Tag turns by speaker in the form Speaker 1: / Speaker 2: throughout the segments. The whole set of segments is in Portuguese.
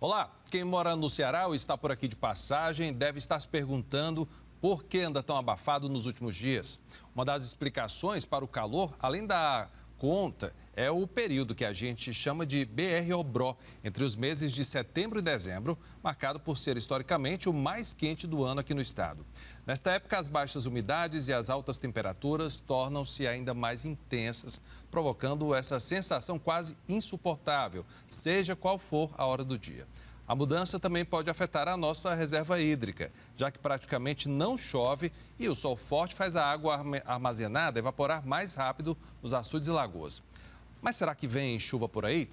Speaker 1: Olá, quem mora no Ceará ou está por aqui de passagem deve estar se perguntando por que anda tão abafado nos últimos dias. Uma das explicações para o calor, além da conta, é o período que a gente chama de BR-OBRO, entre os meses de setembro e dezembro, marcado por ser historicamente o mais quente do ano aqui no estado. Nesta época, as baixas umidades e as altas temperaturas tornam-se ainda mais intensas, provocando essa sensação quase insuportável, seja qual for a hora do dia. A mudança também pode afetar a nossa reserva hídrica, já que praticamente não chove e o sol forte faz a água armazenada evaporar mais rápido nos açudes e lagoas. Mas será que vem chuva por aí?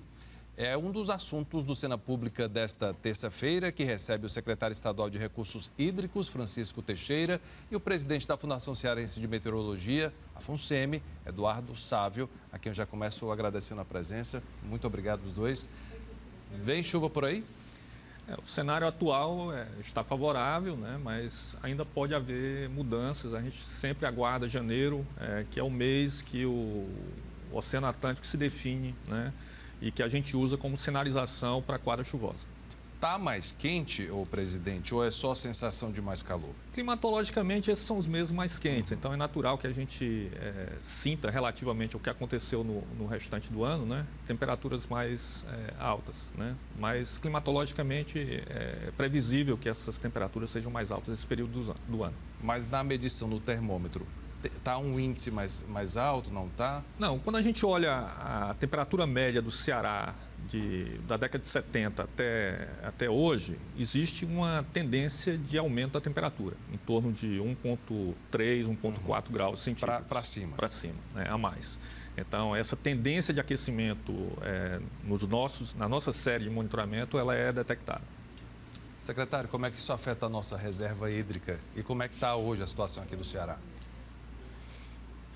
Speaker 1: É um dos assuntos do Cena Pública desta terça-feira, que recebe o secretário estadual de Recursos Hídricos, Francisco Teixeira, e o presidente da Fundação Cearense de Meteorologia, a FUNSEMI, Eduardo Sávio, a quem eu já começo agradecendo a presença. Muito obrigado aos dois. Vem chuva por aí?
Speaker 2: O cenário atual está favorável, né? Mas ainda pode haver mudanças. A gente sempre aguarda janeiro, que é o mês que o Oceano Atlântico se define, né? E que a gente usa como sinalização para a quadra chuvosa.
Speaker 1: Está mais quente, ô presidente, ou é só sensação de mais calor?
Speaker 2: Climatologicamente, esses são os meses mais quentes, então é natural que a gente sinta relativamente ao que aconteceu no restante do ano, né? Temperaturas mais altas, né? Mas climatologicamente é previsível que essas temperaturas sejam mais altas nesse período do ano.
Speaker 1: Mas na medição no termômetro, está um índice mais alto, não está?
Speaker 2: Não, quando a gente olha a temperatura média do Ceará da década de 70 até hoje, existe uma tendência de aumento da temperatura, em torno de 1,3, 1,4 graus centígrados.
Speaker 1: Para cima.
Speaker 2: Para cima, né, a mais. Então, essa tendência de aquecimento na nossa série de monitoramento, ela é detectada.
Speaker 1: Secretário, como é que isso afeta a nossa reserva hídrica e como é que está hoje a situação aqui do Ceará?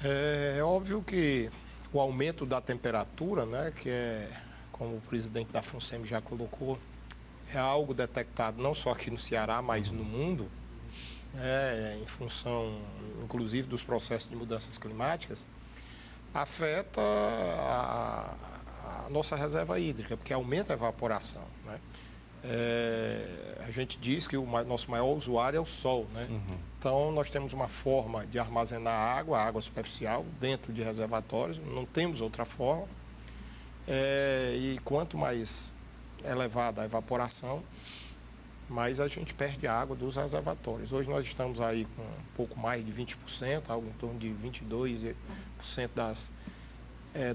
Speaker 3: É óbvio que o aumento da temperatura, né, que é, como o presidente da FUNSEMI já colocou, é algo detectado não só aqui no Ceará, mas no mundo, em função, inclusive, dos processos de mudanças climáticas, afeta a nossa reserva hídrica, porque aumenta a evaporação, né? A gente diz que o nosso maior usuário é o sol, né? Então, nós temos uma forma de armazenar água superficial, dentro de reservatórios, não temos outra forma. E quanto mais elevada a evaporação, mais a gente perde água dos reservatórios. Hoje nós estamos aí com um pouco mais de 20%, algo em torno de 22%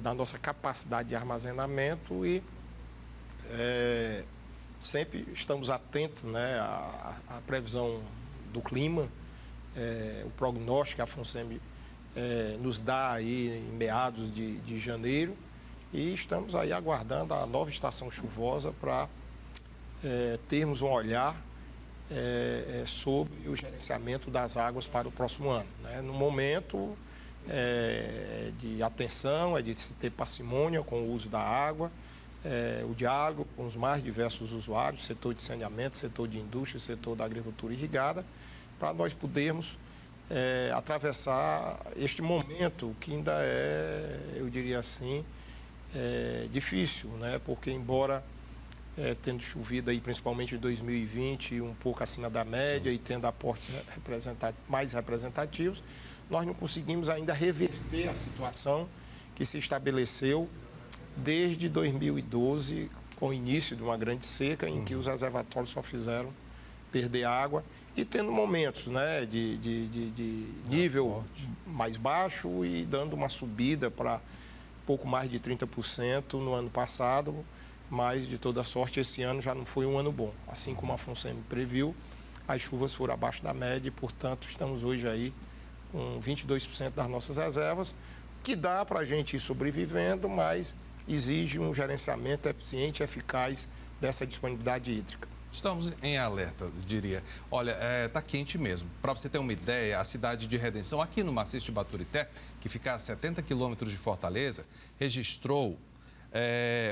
Speaker 3: da nossa capacidade de armazenamento e sempre estamos atentos, né, à previsão do clima, o prognóstico que a FUNSEMI nos dá aí em meados de janeiro e estamos aí aguardando a nova estação chuvosa para termos um olhar sobre o gerenciamento das águas para o próximo ano, né? No momento de atenção, é de se ter parcimônia com o uso da água, o diálogo com os mais diversos usuários, setor de saneamento, setor de indústria, setor da agricultura irrigada, para nós podermos atravessar este momento que ainda eu diria assim, difícil, né? Porque embora tendo chovido aí principalmente em 2020 um pouco acima da média, sim, e tendo aportes mais representativos, nós não conseguimos ainda reverter a situação que se estabeleceu desde 2012, com o início de uma grande seca, em que os reservatórios só fizeram perder água e tendo momentos, né, de nível mais baixo e dando uma subida para pouco mais de 30% no ano passado, mas de toda sorte esse ano já não foi um ano bom. Assim como a FUNSEMI previu, as chuvas foram abaixo da média e, portanto, estamos hoje aí com 22% das nossas reservas, que dá para a gente ir sobrevivendo, mas exige um gerenciamento eficiente e eficaz dessa disponibilidade hídrica.
Speaker 1: Estamos em alerta, eu diria. Olha, está quente mesmo. Para você ter uma ideia, a cidade de Redenção, aqui no maciço de Baturité, que fica a 70 quilômetros de Fortaleza, registrou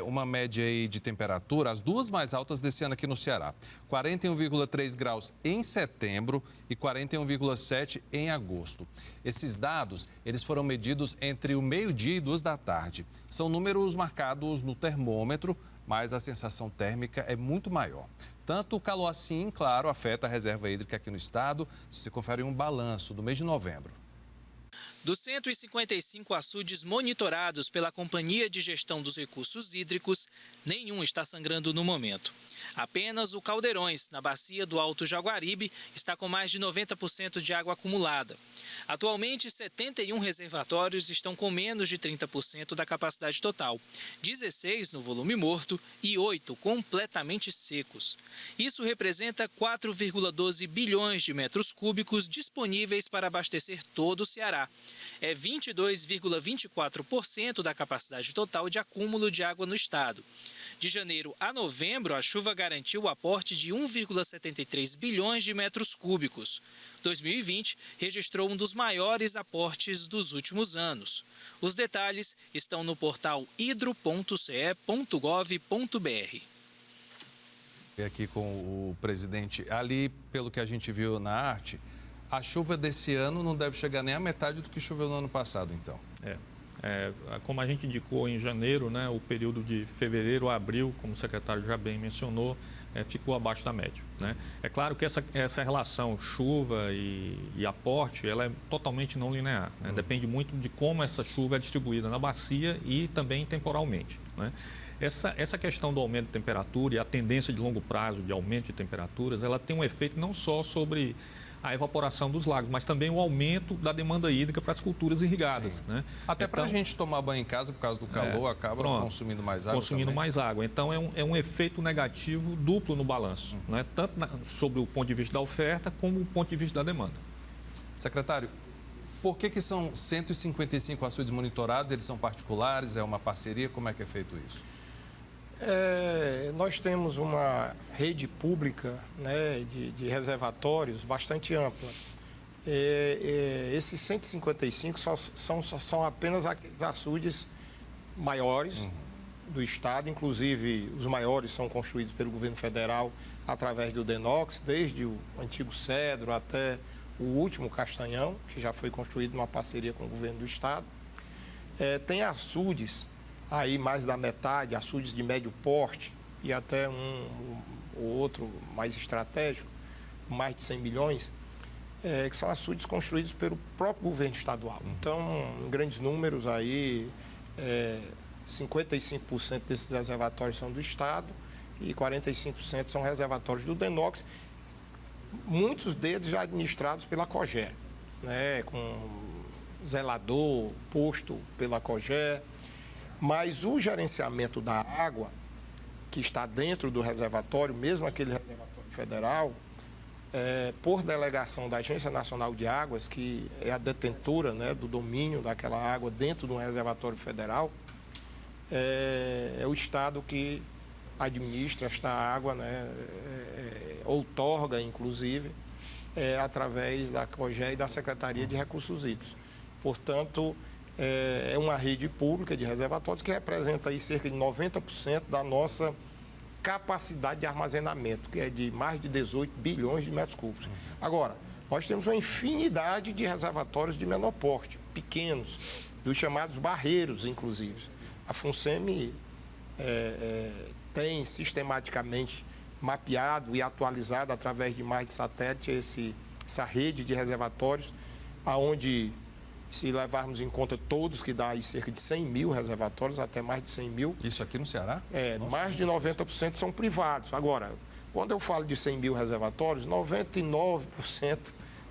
Speaker 1: uma média aí de temperatura, as duas mais altas desse ano aqui no Ceará. 41,3 graus em setembro e 41,7 em agosto. Esses dados, eles foram medidos entre o meio-dia e 2 da tarde. São números marcados no termômetro mas a sensação térmica é muito maior. Tanto o calor assim, claro, afeta a reserva hídrica aqui no estado. Você confere um balanço do mês de novembro.
Speaker 4: Dos 155 açudes monitorados pela Companhia de Gestão dos Recursos Hídricos, nenhum está sangrando no momento. Apenas o Caldeirões, na bacia do Alto Jaguaribe, está com mais de 90% de água acumulada. Atualmente, 71 reservatórios estão com menos de 30% da capacidade total, 16 no volume morto e 8 completamente secos. Isso representa 4,12 bilhões de metros cúbicos disponíveis para abastecer todo o Ceará. É 22,24% da capacidade total de acúmulo de água no estado. De janeiro a novembro, a chuva garantiu o aporte de 1,73 bilhões de metros cúbicos. 2020 registrou um dos maiores aportes dos últimos anos. Os detalhes estão no portal hidro.ce.gov.br.
Speaker 1: Aqui com o presidente, ali, pelo que a gente viu na arte, a chuva desse ano não deve chegar nem à metade do que choveu no ano passado, então.
Speaker 2: Como a gente indicou em janeiro, né, o período de fevereiro a abril, como o secretário já bem mencionou, ficou abaixo da média, né? É claro que essa relação chuva e aporte, ela é totalmente não linear, né? Depende muito de como essa chuva é distribuída na bacia e também temporalmente, né? Essa questão do aumento de temperatura e a tendência de longo prazo de aumento de temperaturas, ela tem um efeito não só sobre a evaporação dos lagos, mas também o aumento da demanda hídrica para as culturas irrigadas, né?
Speaker 1: Até para a gente tomar banho em casa, por causa do calor, acaba consumindo mais água.
Speaker 2: Consumindo mais água. Então, é um efeito negativo duplo no balanço, né? Tanto sobre o ponto de vista da oferta, como o ponto de vista da demanda.
Speaker 1: Secretário, por que são 155 açudes monitorados? Eles são particulares? É uma parceria? Como é que é feito isso?
Speaker 3: Nós temos uma rede pública, né, de reservatórios bastante ampla. Esses 155 são apenas aqueles açudes maiores do estado, inclusive os maiores são construídos pelo governo federal através do DENOX, desde o antigo Cedro até o último Castanhão, que já foi construído numa parceria com o governo do estado. Tem açudes aí mais da metade, açudes de médio porte e até um ou outro mais estratégico, mais de 100 milhões, que são açudes construídos pelo próprio governo estadual. Então, em grandes números aí, 55% desses reservatórios são do estado e 45% são reservatórios do DENOX, muitos deles já administrados pela COGÉ, né, com zelador posto pela COGÉ. Mas o gerenciamento da água, que está dentro do reservatório, mesmo aquele reservatório federal, por delegação da Agência Nacional de Águas, que é a detentora, né, do domínio daquela água dentro do reservatório federal, é o Estado que administra esta água, né, outorga, inclusive, através da COGÉ e da Secretaria de Recursos Hídricos. Portanto, é uma rede pública de reservatórios que representa aí cerca de 90% da nossa capacidade de armazenamento, que é de mais de 18 bilhões de metros cúbicos. Agora, nós temos uma infinidade de reservatórios de menor porte, pequenos, dos chamados barreiros, inclusive. A FUNSEMI tem sistematicamente mapeado e atualizado através de mais de satélite essa rede de reservatórios, aonde, se levarmos em conta todos, que dá aí cerca de 100 mil reservatórios, até mais de 100 mil.
Speaker 1: Isso aqui no Ceará?
Speaker 3: Mais de 90% são privados. Agora, quando eu falo de 100 mil reservatórios, 99%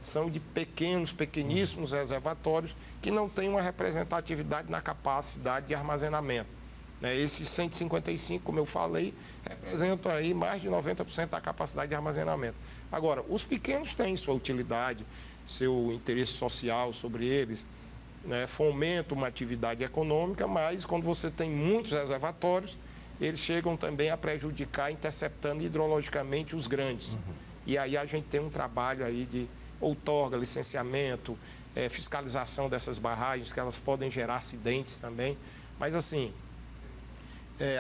Speaker 3: são de pequeníssimos reservatórios que não têm uma representatividade na capacidade de armazenamento. Esses 155, como eu falei, representam aí mais de 90% da capacidade de armazenamento. Agora, os pequenos têm sua utilidade, seu interesse social sobre eles, né, fomenta uma atividade econômica, mas quando você tem muitos reservatórios, eles chegam também a prejudicar, interceptando hidrologicamente os grandes. E aí a gente tem um trabalho aí de outorga, licenciamento, fiscalização dessas barragens, que elas podem gerar acidentes também. Mas assim,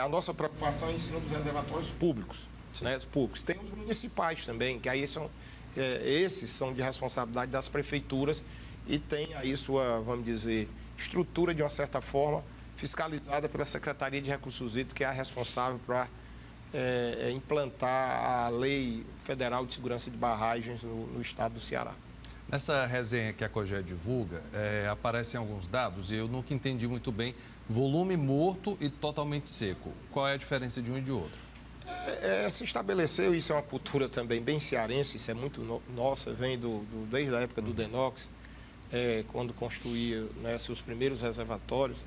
Speaker 3: a nossa preocupação é em cima dos reservatórios públicos, né, públicos. Tem os municipais também, que aí esses são de responsabilidade das prefeituras e tem aí sua, vamos dizer, estrutura de uma certa forma fiscalizada pela Secretaria de Recursos Hídricos, que é a responsável para implantar a Lei Federal de Segurança de Barragens no estado do Ceará.
Speaker 1: Nessa resenha que a COGÉ divulga, aparecem alguns dados e eu nunca entendi muito bem volume morto e totalmente seco. Qual é a diferença de um e de outro?
Speaker 3: Se estabeleceu, isso é uma cultura também bem cearense, isso é muito nossa, vem desde a época do Denox, quando construía, né, seus primeiros reservatórios.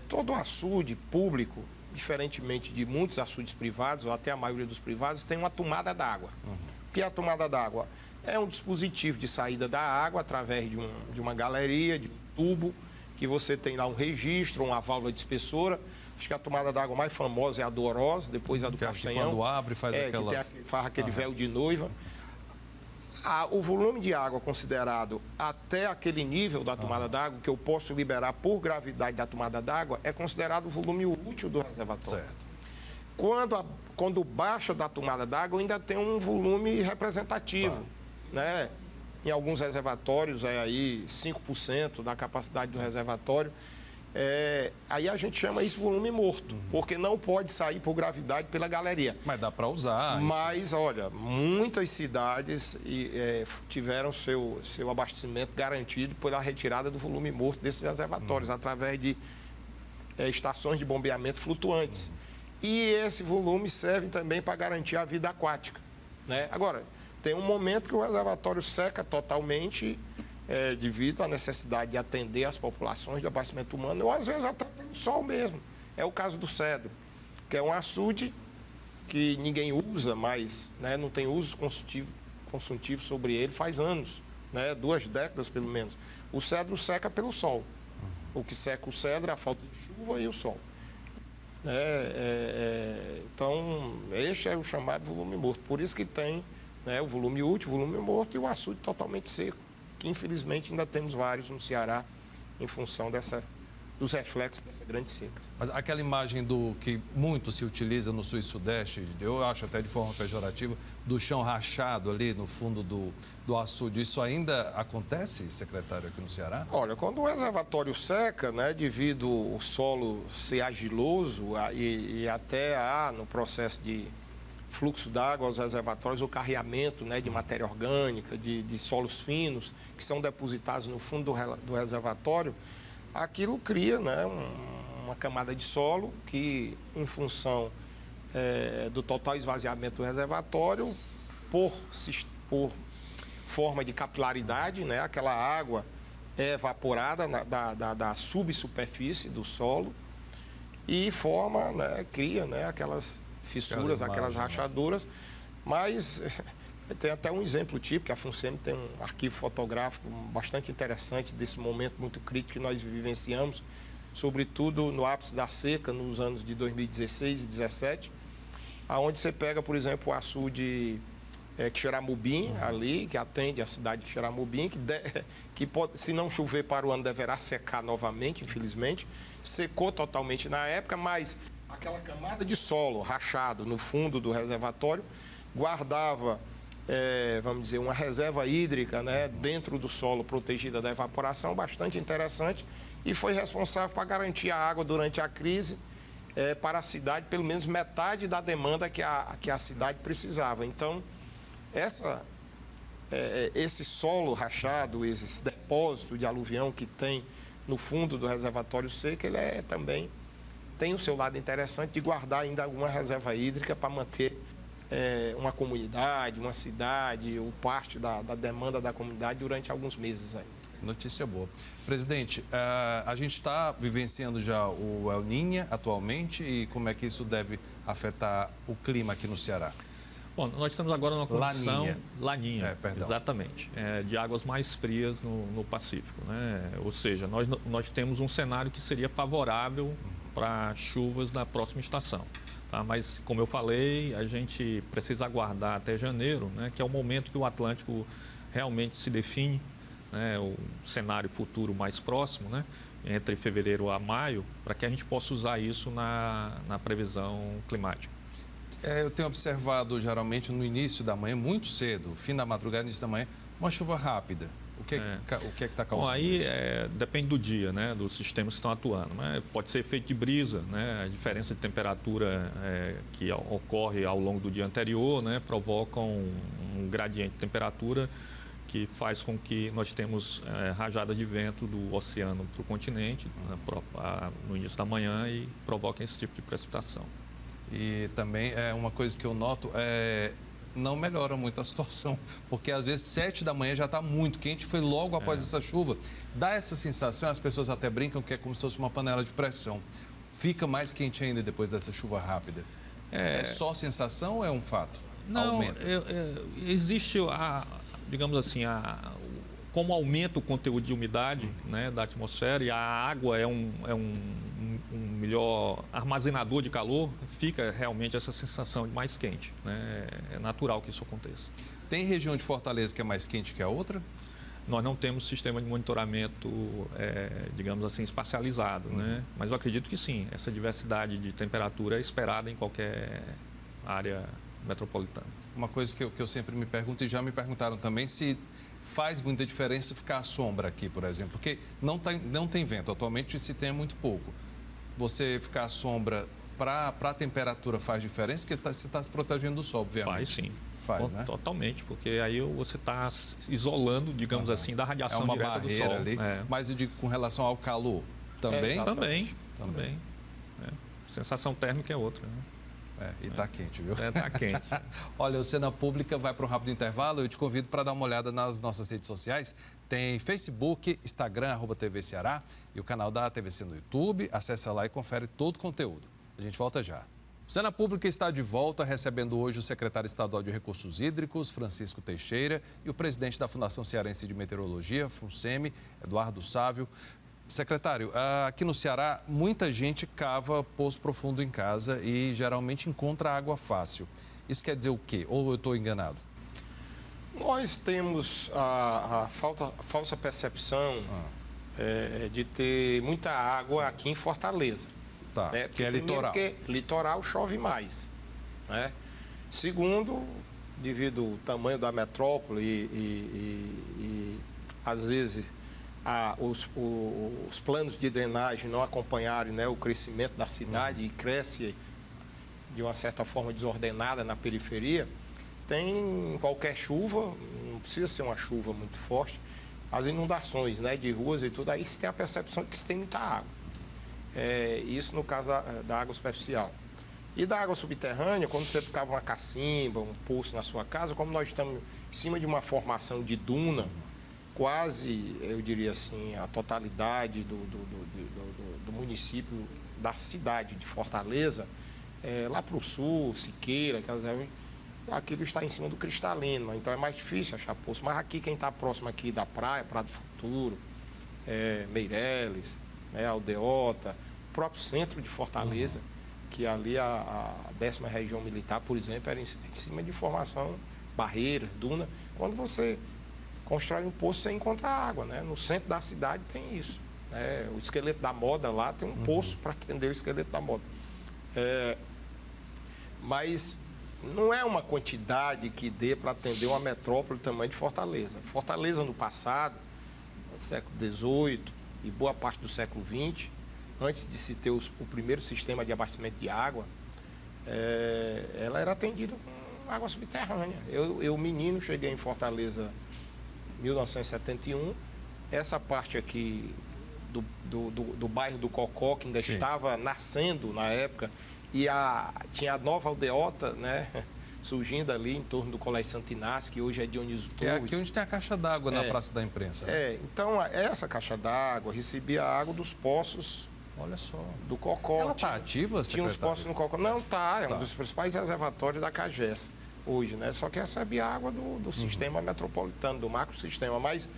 Speaker 3: Todo açude público, diferentemente de muitos açudes privados, ou até a maioria dos privados, tem uma tomada d'água. O que é a tomada d'água? É um dispositivo de saída da água através de uma galeria, de um tubo, que você tem lá um registro, uma válvula de espessura. Acho que a tomada d'água mais famosa é a do Oroz, depois a do Castanhão.
Speaker 1: Quando abre, faz aquela...
Speaker 3: faz aquele véu de noiva. O volume de água considerado até aquele nível da tomada d'água, que eu posso liberar por gravidade da tomada d'água, é considerado o volume útil do reservatório.
Speaker 1: Certo.
Speaker 3: Quando baixa da tomada d'água, ainda tem um volume representativo. Né? Em alguns reservatórios é aí 5% da capacidade do reservatório. Aí a gente chama isso volume morto, porque não pode sair por gravidade pela galeria.
Speaker 1: Mas dá para usar.
Speaker 3: Mas, olha, muitas cidades tiveram seu abastecimento garantido pela retirada do volume morto desses reservatórios, através de estações de bombeamento flutuantes. E esse volume serve também para garantir a vida aquática. Né? Agora, tem um momento que o reservatório seca totalmente, devido à necessidade de atender as populações de abastecimento humano, ou às vezes até pelo sol mesmo. É o caso do Cedro, que é um açude que ninguém usa mais, né? Não tem uso consultivo sobre ele faz anos, né? 2 décadas pelo menos. O Cedro seca pelo sol. O que seca o Cedro é a falta de chuva e o sol. Então, este é o chamado volume morto. Por isso que tem, né, o volume útil, o volume morto e o açude totalmente seco, que infelizmente ainda temos vários no Ceará em função dos reflexos dessa grande seca.
Speaker 1: Mas aquela imagem do que muito se utiliza no sul e sudeste, eu acho até de forma pejorativa, do chão rachado ali no fundo do açude, isso ainda acontece, secretário, aqui no Ceará?
Speaker 3: Olha, quando o reservatório seca, né, devido ao solo ser argiloso e até no processo de fluxo d'água aos reservatórios, o carreamento, né, de matéria orgânica, de solos finos, que são depositados no fundo do reservatório, aquilo cria, né, uma camada de solo que, em função do total esvaziamento do reservatório, por forma de capilaridade, né, aquela água é evaporada da subsuperfície do solo e forma, né, cria, né, aquelas fissuras, aquelas rachaduras, mas tem até um exemplo típico, a FUNSEMI tem um arquivo fotográfico bastante interessante desse momento muito crítico que nós vivenciamos, sobretudo no ápice da seca, nos anos de 2016 e 2017, aonde você pega, por exemplo, o açude Quixeramobim, ali, que atende a cidade de Quixeramobim, que pode, se não chover para o ano, deverá secar novamente, infelizmente. Secou totalmente na época, mas aquela camada de solo rachado no fundo do reservatório guardava, vamos dizer, uma reserva hídrica, né, dentro do solo protegida da evaporação, bastante interessante, e foi responsável para garantir a água durante a crise para a cidade, pelo menos metade da demanda que a cidade precisava. Então, esse solo rachado, esse depósito de aluvião que tem no fundo do reservatório seco, ele também tem o seu lado interessante de guardar ainda alguma reserva hídrica para manter uma comunidade, uma cidade ou parte da demanda da comunidade durante alguns meses aí.
Speaker 1: Notícia boa. Presidente, a gente está vivenciando já o El Niño atualmente e como é que isso deve afetar o clima aqui no Ceará?
Speaker 2: Bom, nós estamos agora numa condição...
Speaker 1: Laninha.
Speaker 2: Perdão. Exatamente. De águas mais frias no Pacífico, né? Ou seja, nós temos um cenário que seria favorável para chuvas na próxima estação. Tá? Mas, como eu falei, a gente precisa aguardar até janeiro, né? Que é o momento que o Atlântico realmente se define, né? O cenário futuro mais próximo, né? Entre fevereiro a maio, para que a gente possa usar isso na previsão climática.
Speaker 1: Eu tenho observado, geralmente, no início da manhã, muito cedo, fim da madrugada, início da manhã, uma chuva rápida. O que é que está
Speaker 2: Bom,
Speaker 1: causando
Speaker 2: aí
Speaker 1: isso?
Speaker 2: depende do dia, né, dos sistemas que estão atuando. Né? Pode ser efeito de brisa, né? A diferença de temperatura que ocorre ao longo do dia anterior, né, provoca um gradiente de temperatura que faz com que nós temos rajadas de vento do oceano para o continente no início da manhã e provoquem esse tipo de precipitação.
Speaker 1: E também é uma coisa que eu noto, não melhora muito a situação, porque às vezes 7 da manhã já está muito quente, foi logo após essa chuva. Dá essa sensação, as pessoas até brincam que é como se fosse uma panela de pressão. Fica mais quente ainda depois dessa chuva rápida. É só sensação ou é um fato?
Speaker 2: Não,
Speaker 1: Aumenta?
Speaker 2: existe digamos assim, como aumenta o conteúdo de umidade, né, da atmosfera e a água é um melhor armazenador de calor, fica realmente essa sensação de mais quente. Né? É natural que isso aconteça.
Speaker 1: Tem região de Fortaleza que é mais quente que a outra?
Speaker 2: Nós não temos sistema de monitoramento, digamos assim, espacializado, né? Mas eu acredito que sim, essa diversidade de temperatura é esperada em qualquer área metropolitana.
Speaker 1: Uma coisa que eu sempre me pergunto, e já me perguntaram também, se faz muita diferença ficar à sombra aqui, por exemplo, porque não tem vento, atualmente se tem muito pouco. Você ficar à sombra para a temperatura faz diferença, porque você está se protegendo do sol, obviamente.
Speaker 2: Faz sim.
Speaker 1: Faz, né?
Speaker 2: Totalmente, porque aí você está isolando, digamos assim, da radiação direta do sol.
Speaker 1: É uma barreira ali, mas eu digo com relação ao calor, também?
Speaker 2: Também. Sensação térmica é outra, né?
Speaker 1: E está quente, viu?
Speaker 2: Está quente.
Speaker 1: Olha, o Cena Pública vai para um rápido intervalo. Eu te convido para dar uma olhada nas nossas redes sociais. Tem Facebook, Instagram, @TV Ceará e o canal da TVC no YouTube. Acesse lá e confere todo o conteúdo. A gente volta já. O Cena Pública está de volta, recebendo hoje o secretário estadual de Recursos Hídricos, Francisco Teixeira, e o presidente da Fundação Cearense de Meteorologia, FUNSEMI, Eduardo Sávio. Secretário, aqui no Ceará, muita gente cava poço profundo em casa e geralmente encontra água fácil. Isso quer dizer o quê? Ou eu estou enganado?
Speaker 3: Nós temos a falsa percepção de ter muita água aqui em Fortaleza.
Speaker 1: Tá,
Speaker 3: né?
Speaker 1: que é litoral.
Speaker 3: Porque litoral chove mais. Né? Segundo, devido ao tamanho da metrópole e às vezes os planos de drenagem não acompanharem, né, o crescimento da cidade e cresce de uma certa forma desordenada na periferia, tem qualquer chuva, não precisa ser uma chuva muito forte, as inundações, né, de ruas e tudo, aí você tem a percepção de que você tem muita água. Isso no caso da água superficial. E da água subterrânea, quando você ficava uma cacimba, um poço na sua casa, como nós estamos em cima de uma formação de duna, quase, eu diria assim, a totalidade do município, da cidade de Fortaleza, lá para o sul, Siqueira, aquilo está em cima do cristalino, então é mais difícil achar poço. Mas aqui, quem está próximo aqui da praia, Praia do Futuro, Meireles, Aldeota, o próprio centro de Fortaleza, que ali a 10ª Região Militar, por exemplo, era em cima de formação, barreiras, duna. Quando você constrói um poço, você encontra água, né? No centro da cidade tem isso. O esqueleto da moda lá tem um poço para atender o esqueleto da moda. Mas não é uma quantidade que dê para atender uma metrópole do tamanho de Fortaleza. Fortaleza, no passado, no século XVIII e boa parte do século XX, antes de se ter o primeiro sistema de abastecimento de água, ela era atendida com água subterrânea. Eu menino, cheguei em Fortaleza em 1971. Essa parte aqui do bairro do Cocó, que ainda estava nascendo na época, e tinha a nova aldeota, né, surgindo ali em torno do Colégio Santo Inácio, que hoje é Dionísio Torres.
Speaker 1: É aqui onde tem a caixa d'água na Praça da Imprensa.
Speaker 3: Então essa caixa d'água recebia água dos poços.
Speaker 1: Olha só.
Speaker 3: Do Cocó.
Speaker 1: Ela está ativa, secretário?
Speaker 3: Tinha uns poços no Cocó. Não, é um dos principais reservatórios da CAGES hoje, né? Só que recebe água do sistema metropolitano, do macrosistema. Mas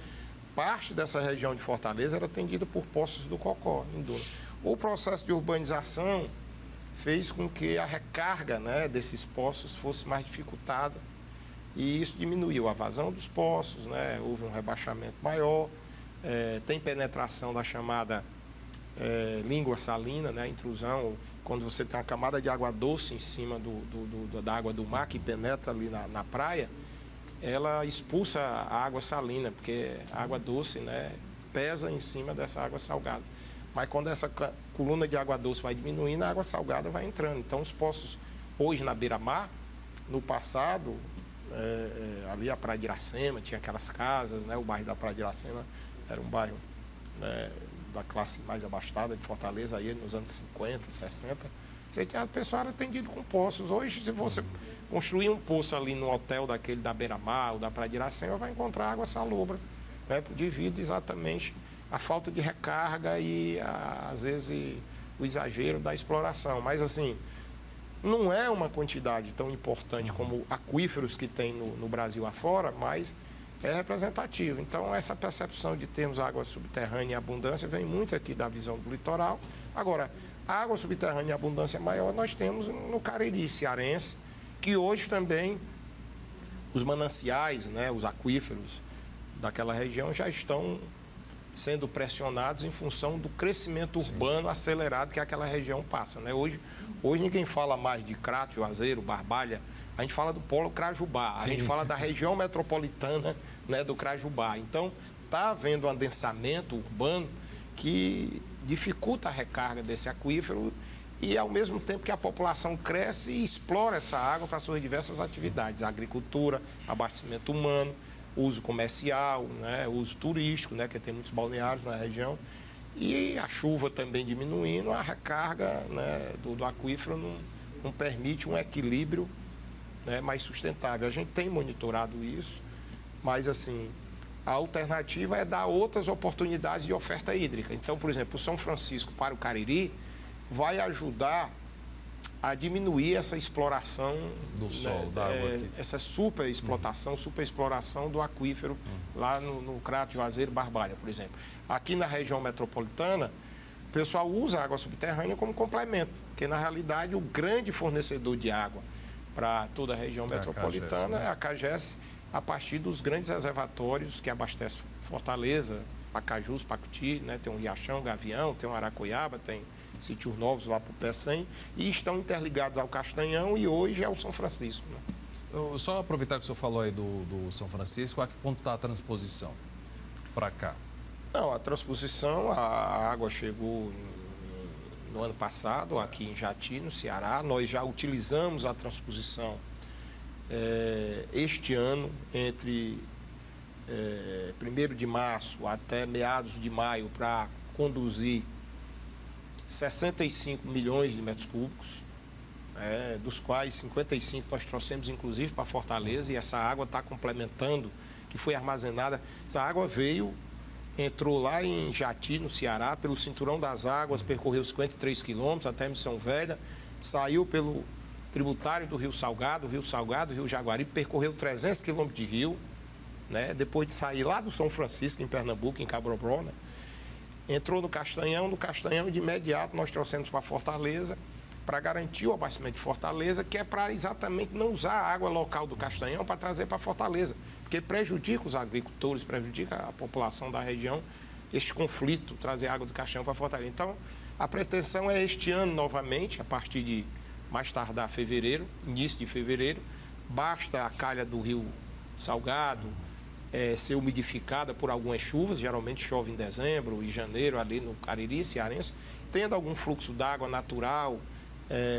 Speaker 3: parte dessa região de Fortaleza era atendida por poços do Cocó, em Duna. O processo de urbanização fez com que a recarga, né, desses poços fosse mais dificultada e isso diminuiu a vazão dos poços, né? Houve um rebaixamento maior, tem penetração da chamada língua salina, né, intrusão, quando você tem uma camada de água doce em cima da água do mar que penetra ali na praia, ela expulsa a água salina, porque a água doce, né, pesa em cima dessa água salgada. Mas quando essa coluna de água doce vai diminuindo, a água salgada vai entrando. Então, os poços, hoje na beira-mar, no passado, ali a Praia de Iracema, tinha aquelas casas, né, o bairro da Praia de Iracema era um bairro, né, da classe mais abastada de Fortaleza, aí nos anos 50, 60. A pessoa era atendida com poços. Hoje, se você construir um poço ali no hotel daquele da beira-mar ou da Praia de Iracema, vai encontrar água salobra, né, devido exatamente à falta de recarga e, às vezes, o exagero da exploração. Mas, assim, não é uma quantidade tão importante como aquíferos que tem no Brasil afora, mas é representativo. Então, essa percepção de termos água subterrânea em abundância vem muito aqui da visão do litoral. Agora, a água subterrânea em abundância maior nós temos no Cariri cearense, que hoje também os mananciais, né, os aquíferos daquela região já estão sendo pressionados em função do crescimento urbano acelerado que aquela região passa, né? Hoje ninguém fala mais de Crato, Juazeiro, Barbalha, a gente fala do polo Crajubá, a gente fala da região metropolitana, né, do Crajubá. Então, está havendo um adensamento urbano que dificulta a recarga desse aquífero e, ao mesmo tempo que a população cresce e explora essa água para suas diversas atividades, a agricultura, abastecimento humano, uso comercial, né, uso turístico, né, que tem muitos balneários na região, e a chuva também diminuindo, a recarga, né, do aquífero não permite um equilíbrio, né, mais sustentável. A gente tem monitorado isso, mas, assim, a alternativa é dar outras oportunidades de oferta hídrica. Então, por exemplo, o São Francisco para o Cariri vai ajudar a diminuir essa exploração
Speaker 1: do sol, da água aqui.
Speaker 3: Essa superexploração do aquífero lá no Crato, Juazeiro, Barbalha, por exemplo. Aqui na região metropolitana, o pessoal usa a água subterrânea como complemento, porque na realidade o grande fornecedor de água para toda a região metropolitana é a CAGES, a partir dos grandes reservatórios que abastecem Fortaleza, Pacajus, Pacuti, né? Tem um Riachão, Gavião, tem um Aracoiaba, tem sítios novos lá para o Pecém, e estão interligados ao Castanhão e hoje é o São Francisco. Né?
Speaker 1: Eu só aproveitar que o senhor falou aí do São Francisco, a que ponto está a transposição para cá?
Speaker 3: Não, a transposição, a água chegou no ano passado, aqui em Jati, no Ceará. Nós já utilizamos a transposição este ano, entre 1º de março até meados de maio, para conduzir 65 milhões de metros cúbicos, dos quais 55 nós trouxemos inclusive para Fortaleza, e essa água está complementando, que foi armazenada. Essa água entrou lá em Jati, no Ceará, pelo Cinturão das Águas, percorreu 53 quilômetros até Missão Velha, saiu pelo tributário do Rio Salgado, Rio Jaguaribe, percorreu 300 quilômetros de rio, né? Depois de sair lá do São Francisco, em Pernambuco, em Cabrobró, né? Entrou no Castanhão de imediato nós trouxemos para Fortaleza, para garantir o abastecimento de Fortaleza, que é para exatamente não usar a água local do Castanhão para trazer para Fortaleza, porque prejudica os agricultores, prejudica a população da região, este conflito, trazer água do Castanhão para Fortaleza. Então, a pretensão é este ano novamente, a partir de mais tardar fevereiro, início de fevereiro, basta a calha do Rio Salgado ser umidificada por algumas chuvas, geralmente chove em dezembro e janeiro ali no Cariri cearense, tendo algum fluxo d'água natural,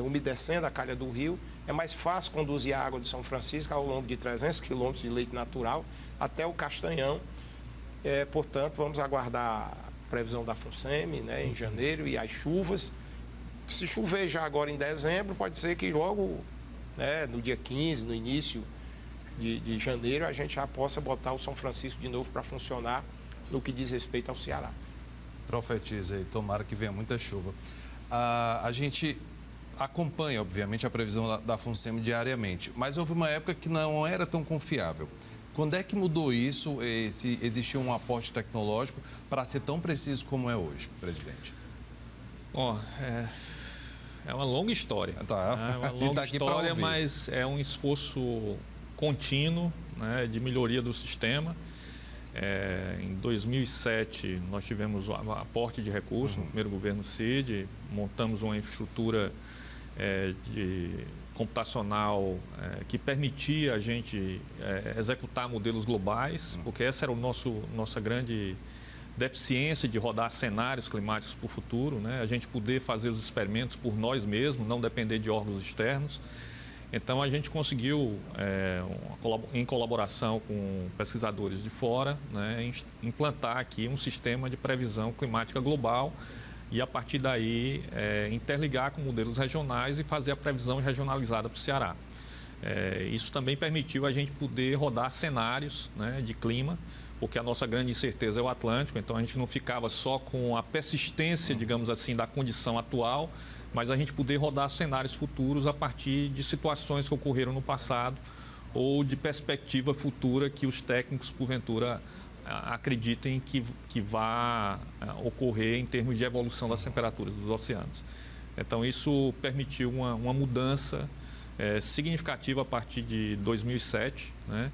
Speaker 3: umedecendo a calha do rio, é mais fácil conduzir a água de São Francisco ao longo de 300 quilômetros de leito natural até o Castanhão. Portanto, vamos aguardar a previsão da FUNSEMI, né, em janeiro, e as chuvas. Se chover já agora em dezembro, pode ser que logo, né, no dia 15, no início de janeiro, a gente já possa botar o São Francisco de novo para funcionar no que diz respeito ao Ceará.
Speaker 1: Profetiza aí, tomara que venha muita chuva. A gente acompanha, obviamente, a previsão da FUNSEMI diariamente, mas houve uma época que não era tão confiável. Quando é que mudou isso, se existiu um aporte tecnológico para ser tão preciso como é hoje, presidente?
Speaker 2: Bom, é uma longa história.
Speaker 1: Tá.
Speaker 2: É uma longa história, mas é um esforço contínuo, né, de melhoria do sistema. Em 2007, nós tivemos um aporte de recursos no primeiro governo Cid, montamos uma infraestrutura de computacional que permitia a gente executar modelos globais, porque essa era nossa grande deficiência de rodar cenários climáticos para o futuro, né? A gente poder fazer os experimentos por nós mesmos, não depender de órgãos externos. Então, a gente conseguiu, em colaboração com pesquisadores de fora, né, implantar aqui um sistema de previsão climática global e, a partir daí, interligar com modelos regionais e fazer a previsão regionalizada para o Ceará. Isso também permitiu a gente poder rodar cenários, né, de clima, porque a nossa grande incerteza é o Atlântico, então a gente não ficava só com a persistência, digamos assim, da condição atual, mas a gente poder rodar cenários futuros a partir de situações que ocorreram no passado ou de perspectiva futura que os técnicos, porventura, acreditem que vá ocorrer em termos de evolução das temperaturas dos oceanos. Então, isso permitiu uma mudança significativa a partir de 2007, né?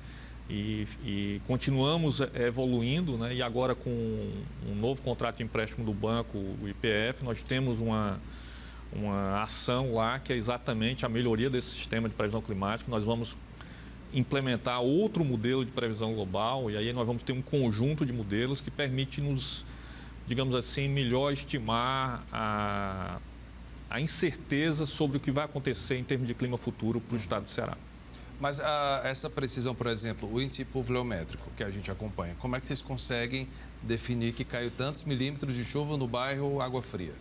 Speaker 2: E continuamos evoluindo, né? E agora com um novo contrato de empréstimo do banco, o IPF, nós temos uma ação lá que é exatamente a melhoria desse sistema de previsão climática. Nós vamos implementar outro modelo de previsão global e aí nós vamos ter um conjunto de modelos que permite nos, digamos assim, melhor estimar a incerteza sobre o que vai acontecer em termos de clima futuro para o estado do Ceará.
Speaker 1: Mas essa precisão, por exemplo, o índice pluviométrico que a gente acompanha, como é que vocês conseguem definir que caiu tantos milímetros de chuva no bairro Água Fria?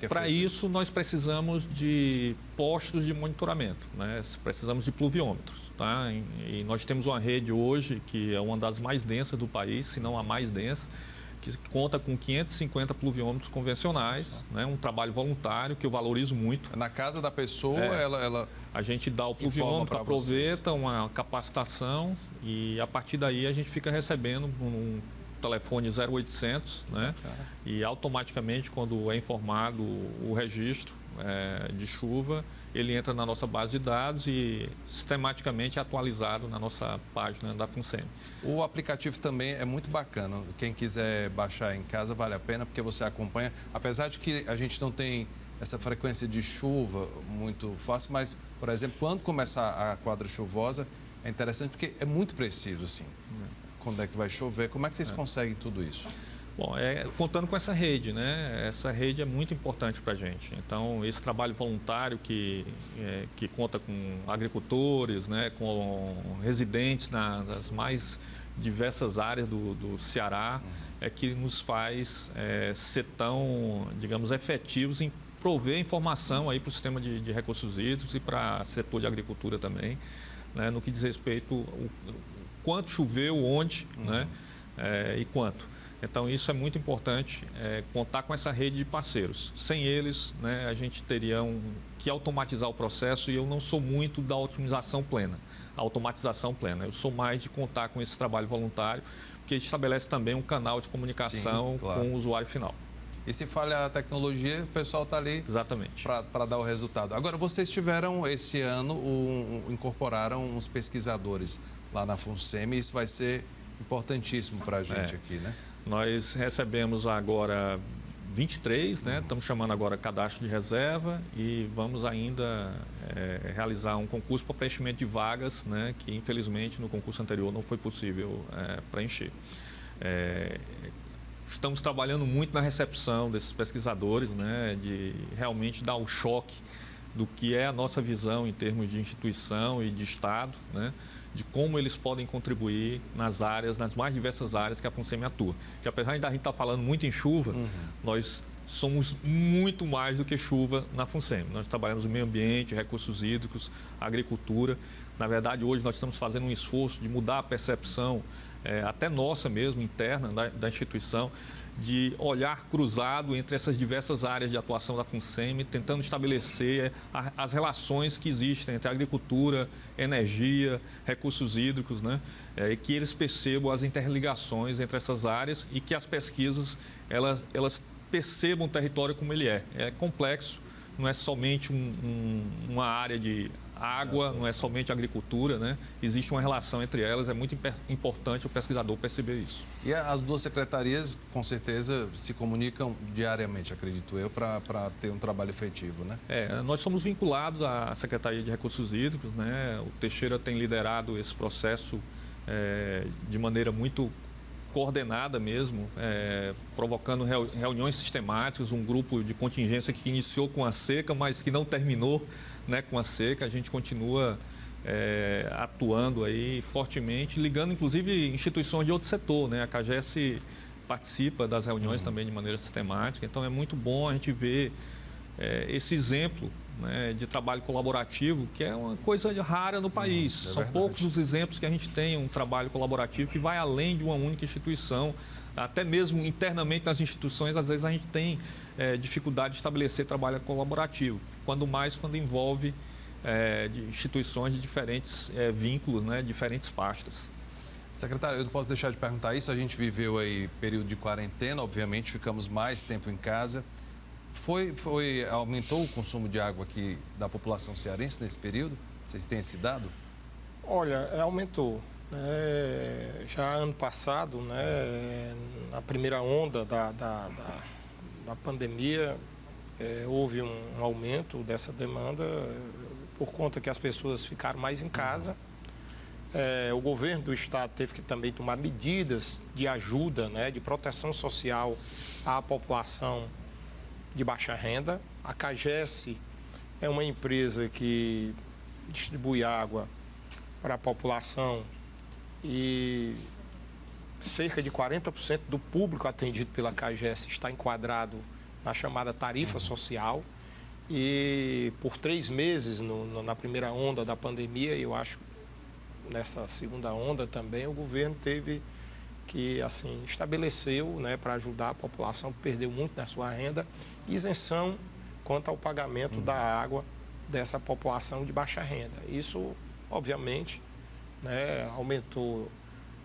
Speaker 2: Para isso, nós precisamos de postos de monitoramento, né? Precisamos de pluviômetros. Tá? E nós temos uma rede hoje que é uma das mais densas do país, se não a mais densa, que conta com 550 pluviômetros convencionais, né? Um trabalho voluntário que eu valorizo muito.
Speaker 1: Na casa da pessoa,
Speaker 2: a gente dá o pluviômetro, aproveita uma capacitação e a partir daí a gente fica recebendo um telefone 0800, né? E automaticamente, quando é informado o registro de chuva, ele entra na nossa base de dados e sistematicamente é atualizado na nossa página da FUNSEMI.
Speaker 1: O aplicativo também é muito bacana. Quem quiser baixar em casa vale a pena, porque você acompanha. Apesar de que a gente não tem essa frequência de chuva muito fácil, mas, por exemplo, quando começar a quadra chuvosa, é interessante porque é muito preciso, assim. Quando é que vai chover? Como é que vocês conseguem tudo isso?
Speaker 2: Bom, contando com essa rede, né? Essa rede é muito importante para a gente. Então, esse trabalho voluntário que conta com agricultores, né? Com residentes nas mais diversas áreas do Ceará, é que nos faz ser tão, digamos, efetivos em prover informação aí para o sistema de recursos hídricos e para o setor de agricultura também, né? No que diz respeito ao quanto choveu, onde, né? E quanto. Então, isso é muito importante, contar com essa rede de parceiros. Sem eles, né, a gente teria que automatizar o processo e eu não sou muito da otimização plena, automatização plena. Eu sou mais de contar com esse trabalho voluntário, porque estabelece também um canal de comunicação. Sim, claro, com o usuário final.
Speaker 1: E se falha a tecnologia, o pessoal está ali para dar o resultado. Agora, vocês tiveram esse ano, incorporaram uns pesquisadores lá na FUNSEMI, isso vai ser importantíssimo para a gente aqui, né?
Speaker 2: Nós recebemos agora 23, né? Estamos chamando agora cadastro de reserva e vamos ainda realizar um concurso para preenchimento de vagas, né? Que infelizmente no concurso anterior não foi possível preencher. Estamos trabalhando muito na recepção desses pesquisadores, né? De realmente dar o choque do que é a nossa visão em termos de instituição e de Estado, né? De como eles podem contribuir nas mais diversas áreas que a FUNSEMI atua. Que apesar de a gente estar falando muito em chuva, nós somos muito mais do que chuva na FUNSEMI. Nós trabalhamos no meio ambiente, recursos hídricos, agricultura. Na verdade, hoje nós estamos fazendo um esforço de mudar a percepção, até nossa mesmo, interna da instituição, de olhar cruzado entre essas diversas áreas de atuação da FUNSEMI, tentando estabelecer as relações que existem entre agricultura, energia, recursos hídricos, né? E que eles percebam as interligações entre essas áreas e que as pesquisas elas percebam o território como ele é. É complexo, não é somente uma área de água não é somente agricultura, né? Existe uma relação entre elas, é muito importante o pesquisador perceber isso.
Speaker 1: E as duas secretarias, com certeza, se comunicam diariamente, acredito eu, para ter um trabalho efetivo, né?
Speaker 2: Nós somos vinculados à Secretaria de Recursos Hídricos, né? O Teixeira tem liderado esse processo de maneira muito coordenada mesmo, provocando reuniões sistemáticas, um grupo de contingência que iniciou com a seca, mas que não terminou, né, com a seca. A gente continua atuando aí fortemente, ligando inclusive instituições de outro setor, né? A CAGES participa das reuniões também de maneira sistemática, então é muito bom a gente ver esse exemplo, né, de trabalho colaborativo, que é uma coisa rara no país. São poucos os exemplos que a gente tem um trabalho colaborativo que vai além de uma única instituição. Até mesmo internamente nas instituições, às vezes a gente tem dificuldade de estabelecer trabalho colaborativo, quando envolve de instituições de diferentes vínculos, né, diferentes pastas.
Speaker 1: Secretário, eu não posso deixar de perguntar isso. A gente viveu aí período de quarentena, obviamente, ficamos mais tempo em casa. Aumentou o consumo de água aqui da população cearense nesse período? Vocês têm esse dado?
Speaker 3: Olha, aumentou. Já ano passado, né, na primeira onda da pandemia, houve um aumento dessa demanda por conta que as pessoas ficaram mais em casa. O governo do estado teve que também tomar medidas de ajuda, né, de proteção social à população de baixa renda. A CAGES é uma empresa que distribui água para a população e cerca de 40% do público atendido pela CAGES está enquadrado na chamada tarifa social. E por 3 meses, na primeira onda da pandemia, eu acho nessa segunda onda também, o governo teve que, assim, estabeleceu, né, para ajudar a população que perdeu muito na sua renda, isenção quanto ao pagamento da água dessa população de baixa renda. Isso, obviamente, né, aumentou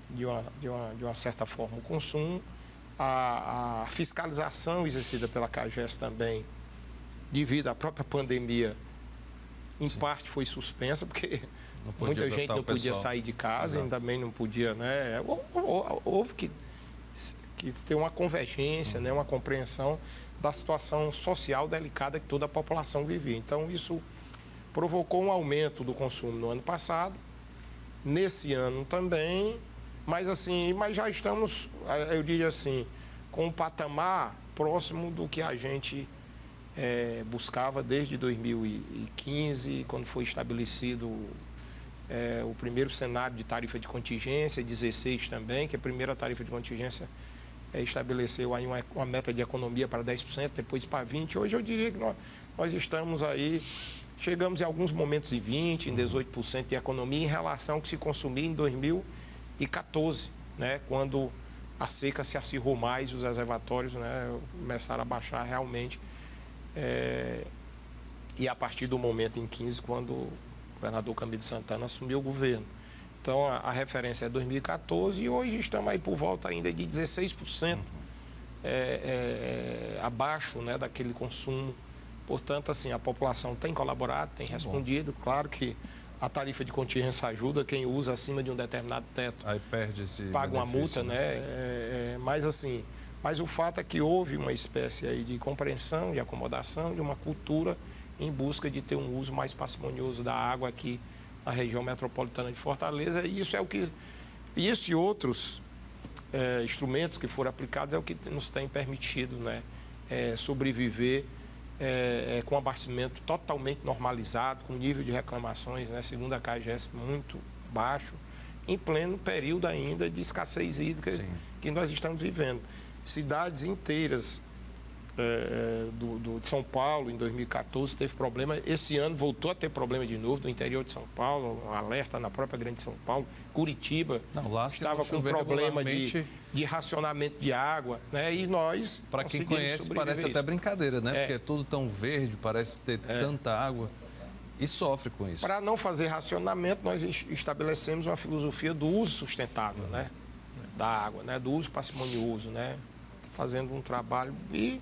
Speaker 3: de uma certa forma o consumo. A fiscalização exercida pela CAGES também, devido à própria pandemia, em parte foi suspensa, porque muita gente não podia sair de casa, ainda também não podia, né? Houve que ter uma convergência, né, uma compreensão da situação social delicada que toda a população vivia. Então, isso provocou um aumento do consumo no ano passado, nesse ano também, mas já estamos, eu diria assim, com um patamar próximo do que a gente buscava desde 2015, quando foi estabelecido o primeiro cenário de tarifa de contingência, 16 também, que a primeira tarifa de contingência estabeleceu aí uma meta de economia para 10%, depois para 20%. Hoje eu diria que nós estamos aí, chegamos em alguns momentos em 20%, em 18% de economia em relação ao que se consumia em 2014, né, quando a seca se acirrou mais e os reservatórios, né, começaram a baixar realmente. E a partir do momento em 15, quando o governador Camilo Santana assumiu o governo. Então, a referência é 2014 e hoje estamos aí por volta ainda de 16% abaixo, né, daquele consumo. Portanto, assim, a população tem colaborado, tem respondido. Claro que a tarifa de contingência ajuda quem usa acima de um determinado teto.
Speaker 1: Aí perde esse
Speaker 3: paga uma multa, né? Mas o fato é que houve uma espécie aí de compreensão, de acomodação, de uma cultura em busca de ter um uso mais parcimonioso da água aqui na região metropolitana de Fortaleza. E isso é o que... Isso e outros instrumentos que foram aplicados é o que nos tem permitido, né, sobreviver com abastecimento totalmente normalizado, com nível de reclamações, né, segundo a CAGES, muito baixo, em pleno período ainda de escassez hídrica que nós estamos vivendo. Cidades inteiras de São Paulo, em 2014, teve problema. Esse ano voltou a ter problema de novo, do interior de São Paulo, um alerta na própria Grande São Paulo. Curitiba estava com problema de racionamento de água, né? E nós...
Speaker 1: Para quem conhece, parece até brincadeira, né? Porque é tudo tão verde, parece ter tanta água e sofre com isso. Para
Speaker 3: não fazer racionamento, nós estabelecemos uma filosofia do uso sustentável, né, da água, né? Do uso parcimonioso, né? Fazendo um trabalho e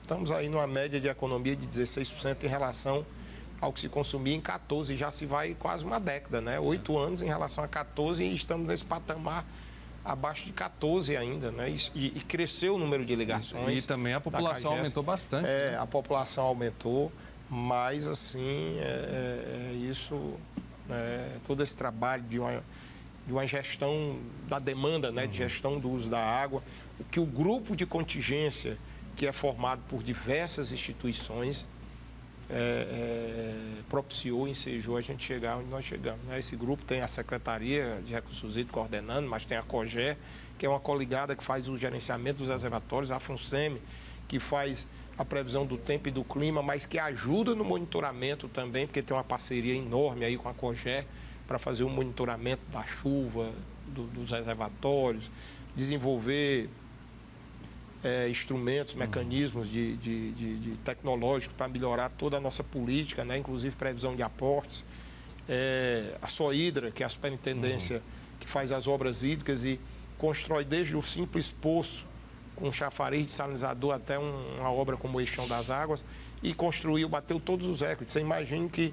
Speaker 3: estamos aí numa média de economia de 16% em relação ao que se consumia em 14, já se vai quase uma década, né? 8 anos em relação a 14 e estamos nesse patamar abaixo de 14 ainda, né? E cresceu o número de ligações.
Speaker 1: E também a população aumentou bastante.
Speaker 3: Né? A população aumentou, mas assim, isso, todo esse trabalho de uma gestão da demanda, né? De gestão do uso da água, o que o grupo de contingência, que é formado por diversas instituições, propiciou, ensejou a gente chegar onde nós chegamos. Né? Esse grupo tem a Secretaria de Recursos Hídricos coordenando, mas tem a COGÉ, que é uma coligada que faz o gerenciamento dos reservatórios, a FUNSEMI, que faz a previsão do tempo e do clima, mas que ajuda no monitoramento também, porque tem uma parceria enorme aí com a COGÉ para fazer o monitoramento da chuva, dos reservatórios, desenvolver instrumentos, mecanismos de tecnológicos para melhorar toda a nossa política, né? Inclusive previsão de aportes. A SOHIDRA, que é a superintendência que faz as obras hídricas e constrói desde o simples poço com chafariz de salinizador até uma obra como o Eixão das Águas e construiu, bateu todos os recordes. Você imagina que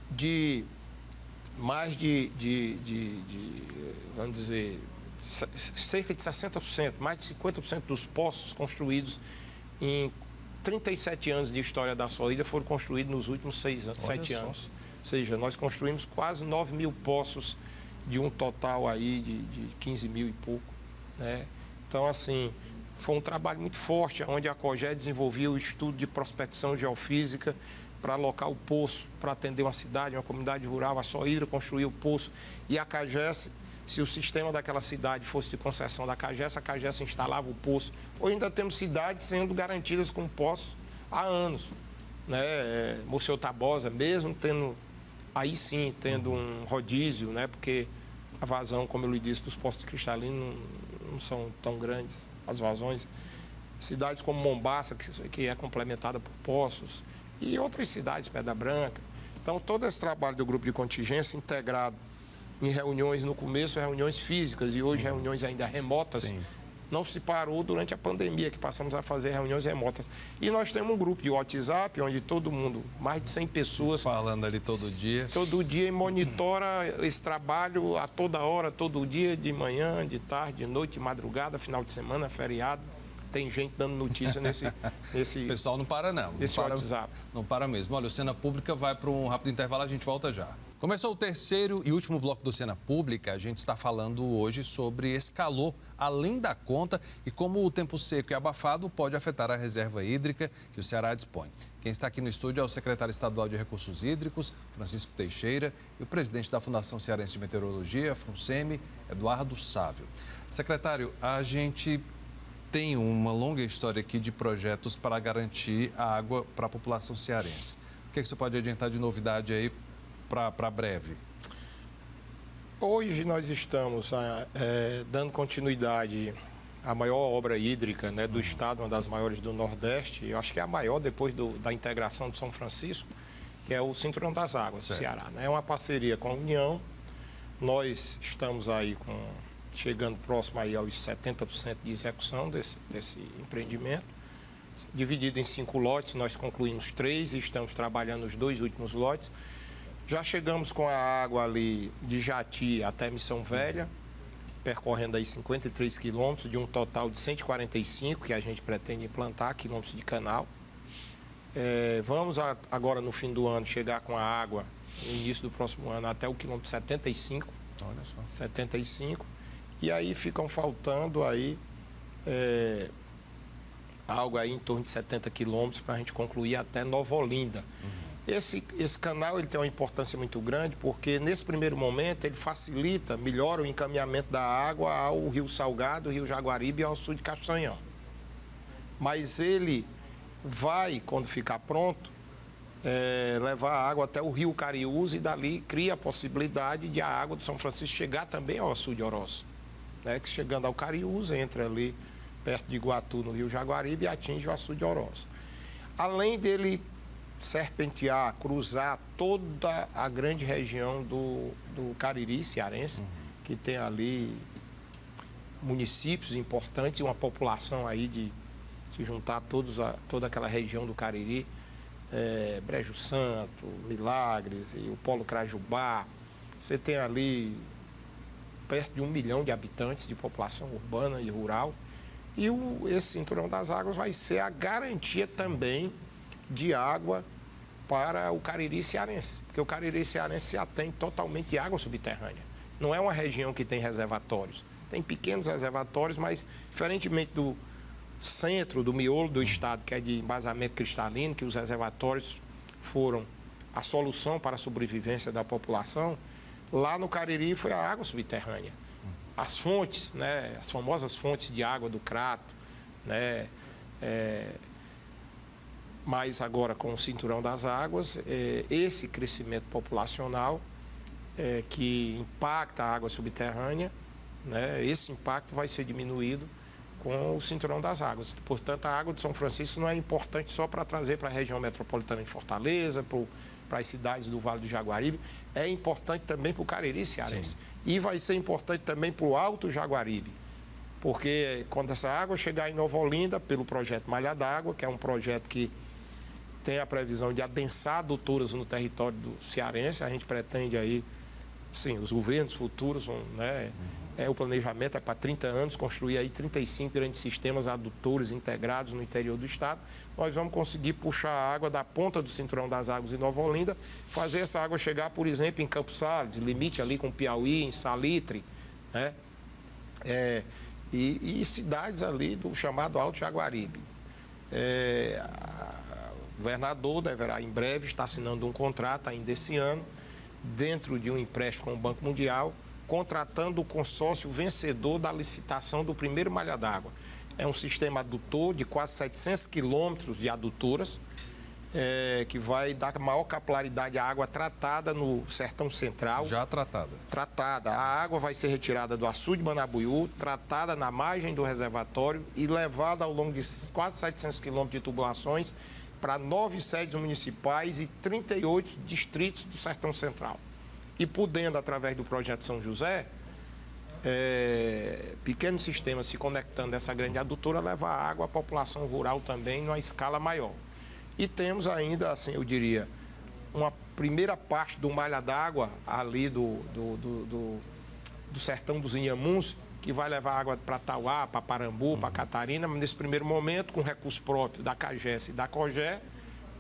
Speaker 3: de mais vamos dizer, cerca de 60%, mais de 50% dos poços construídos em 37 anos de história da SOHIDRA foram construídos nos últimos 7 anos. Ou seja, nós construímos quase 9 mil poços de um total aí de 15 mil e pouco. Né? Então, assim, foi um trabalho muito forte, onde a COGÉ desenvolveu o estudo de prospecção geofísica para alocar o poço, para atender uma cidade, uma comunidade rural. A SOHIDRA construiu o poço e a CAGES, se o sistema daquela cidade fosse de concessão da CAGES, a CAGES instalava o poço. Hoje ainda temos cidades sendo garantidas com poços há anos. Né? Monsenhor Tabosa, mesmo tendo, aí sim, tendo um rodízio, né? Porque a vazão, como eu lhe disse, dos poços de cristalino não são tão grandes, as vazões. Cidades como Mombaça, que é complementada por poços, e outras cidades, Pedra Branca. Então, todo esse trabalho do grupo de contingência integrado em reuniões no começo, reuniões físicas e hoje reuniões ainda remotas, sim, não se parou durante a pandemia, que passamos a fazer reuniões remotas. E nós temos um grupo de WhatsApp, onde todo mundo, mais de 100 pessoas...
Speaker 1: Falando ali todo dia.
Speaker 3: Todo dia e monitora esse trabalho a toda hora, todo dia, de manhã, de tarde, de noite, de madrugada, final de semana, feriado. Tem gente dando notícia nesse
Speaker 1: O pessoal não para, não.
Speaker 3: Nesse WhatsApp.
Speaker 1: Não para mesmo. Olha, o Cena Pública vai para um rápido intervalo, a gente volta já. Começou o terceiro e último bloco do Cena Pública. A gente está falando hoje sobre esse calor além da conta e como o tempo seco e abafado pode afetar a reserva hídrica que o Ceará dispõe. Quem está aqui no estúdio é o secretário estadual de Recursos Hídricos, Francisco Teixeira, e o presidente da Fundação Cearense de Meteorologia, FUNSEMI, Eduardo Sávio. Secretário, a gente tem uma longa história aqui de projetos para garantir a água para a população cearense. O que você pode adiantar de novidade aí para breve?
Speaker 3: Hoje nós estamos dando continuidade à maior obra hídrica, né, do estado, uma das maiores do Nordeste. Eu acho que é a maior depois da integração de São Francisco, que é o Cinturão das Águas do Ceará. Né? É uma parceria com a União. Nós estamos aí chegando próximo aí aos 70% de execução desse empreendimento. Dividido em 5 lotes, nós concluímos 3 e estamos trabalhando os 2 últimos lotes. Já chegamos com a água ali de Jati até Missão Velha, percorrendo aí 53 quilômetros, de um total de 145 que a gente pretende implantar, quilômetros de canal. Vamos agora, no fim do ano, chegar com a água, no início do próximo ano, até o quilômetro 75.
Speaker 1: Olha só.
Speaker 3: 75. E aí ficam faltando aí algo aí em torno de 70 quilômetros para a gente concluir até Nova Olinda. Esse canal ele tem uma importância muito grande porque nesse primeiro momento ele facilita, melhora o encaminhamento da água ao Rio Salgado, Rio Jaguaribe e ao sul de Castanhão. Mas ele vai, quando ficar pronto, levar a água até o Rio Cariús e dali cria a possibilidade de a água do São Francisco chegar também ao açude de Oroço. Né? Que chegando ao Cariús, entra ali perto de Iguatu, no Rio Jaguaribe, e atinge o açude de Oroço. Além dele serpentear, cruzar toda a grande região do Cariri cearense, que tem ali municípios importantes e uma população aí de se juntar toda aquela região do Cariri, Brejo Santo, Milagres e o Polo Crajubá. Você tem ali perto de 1 milhão de habitantes de população urbana e rural. E esse Cinturão das Águas vai ser a garantia também de água para o Cariri cearense, porque o Cariri cearense se atém totalmente de água subterrânea. Não é uma região que tem reservatórios. Tem pequenos reservatórios, mas diferentemente do centro, do miolo do estado, que é de embasamento cristalino, que os reservatórios foram a solução para a sobrevivência da população, lá no Cariri foi a água subterrânea. As fontes, né, as famosas fontes de água do Crato, né, mas agora com o Cinturão das Águas, esse crescimento populacional que impacta a água subterrânea, né, esse impacto vai ser diminuído com o Cinturão das Águas. Portanto, a água de São Francisco não é importante só para trazer para a região metropolitana de Fortaleza, para as cidades do Vale do Jaguaribe, é importante também para o Cariri cearense. Sim. E vai ser importante também para o Alto Jaguaribe, porque quando essa água chegar em Nova Olinda, pelo projeto Malha d'Água, que é um projeto que tem a previsão de adensar adutoras no território do cearense, a gente pretende aí, sim, os governos futuros vão, né, o planejamento é para 30 anos, construir aí 35 grandes sistemas adutores integrados no interior do estado. Nós vamos conseguir puxar a água da ponta do Cinturão das Águas em Nova Olinda, fazer essa água chegar, por exemplo, em Campos Sales, limite ali com Piauí, em Salitre, né? E cidades ali do chamado Alto Jaguaribe. O governador deverá, em breve, estar assinando um contrato ainda esse ano, dentro de um empréstimo com o Banco Mundial, contratando o consórcio vencedor da licitação do primeiro Malha d'Água. É um sistema adutor de quase 700 quilômetros de adutoras, que vai dar maior capilaridade à água tratada no Sertão Central.
Speaker 1: Já tratada?
Speaker 3: Tratada. A água vai ser retirada do açude de Manabuiú, tratada na margem do reservatório e levada ao longo de quase 700 quilômetros de tubulações para 9 sedes municipais e 38 distritos do Sertão Central. E podendo, através do projeto São José, pequenos sistemas se conectando a essa grande adutora, levar água à população rural também numa escala maior. E temos ainda, assim, eu diria, uma primeira parte do Malha d'Água ali do sertão dos Inhamuns, que vai levar água para Tauá, para Parambu, para Catarina, mas nesse primeiro momento, com recurso próprio da CAGES e da COGÉ,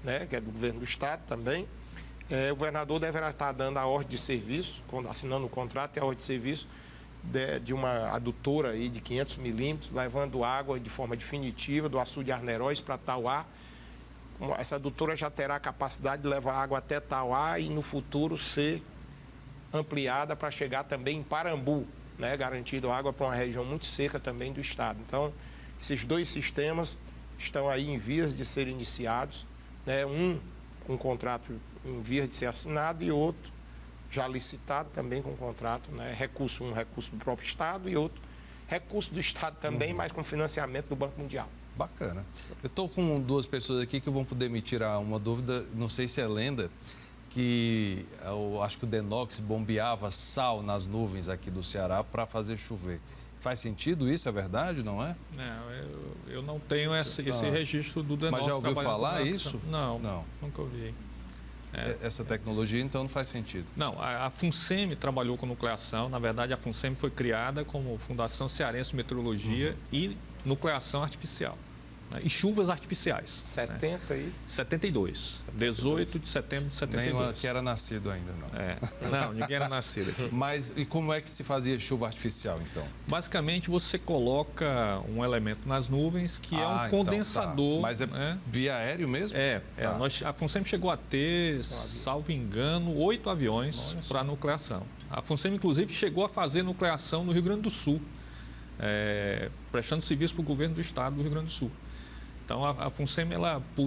Speaker 3: né, que é do governo do estado também. O governador deverá estar dando a ordem de serviço, assinando o contrato e a ordem de serviço de uma adutora aí de 500 milímetros, levando água de forma definitiva do açude Arneróis para Tauá. Essa adutora já terá a capacidade de levar água até Tauá e no futuro ser ampliada para chegar também em Parambu, né, garantindo água para uma região muito seca também do estado. Então, esses dois sistemas estão aí em vias de ser iniciados, né, um com contrato em vias de ser assinado e outro já licitado também com contrato, né? Um recurso do próprio Estado e outro recurso do Estado também, mas com financiamento do Banco Mundial.
Speaker 1: Bacana. Eu estou com duas pessoas aqui que vão poder me tirar uma dúvida, não sei se é lenda, que eu acho que o Denox bombeava sal nas nuvens aqui do Ceará para fazer chover. Faz sentido isso? É verdade, não é?
Speaker 2: Eu não tenho esse registro do Denox.
Speaker 1: Mas já ouviu falar isso?
Speaker 2: Não, nunca ouvi.
Speaker 1: Essa tecnologia, então, não faz sentido?
Speaker 2: Não, a FUNSEMI trabalhou com nucleação. Na verdade, a FUNSEMI foi criada como Fundação Cearense de Meteorologia e Nucleação Artificial. Né? E chuvas artificiais.
Speaker 3: 70 aí?
Speaker 2: 72. 18 de setembro de 72.
Speaker 1: Nem que era nascido ainda, não.
Speaker 2: Não, ninguém era nascido aqui.
Speaker 1: Mas e como é que se fazia chuva artificial, então?
Speaker 2: Basicamente, você coloca um elemento nas nuvens que é um condensador.
Speaker 1: Tá. Mas é via aéreo mesmo?
Speaker 2: A FUNSEMI chegou a ter, salvo engano, 8 aviões para nucleação. A FUNSEMI, inclusive, chegou a fazer nucleação no Rio Grande do Sul, prestando serviço para o governo do estado do Rio Grande do Sul. Então, a FUNSEMI,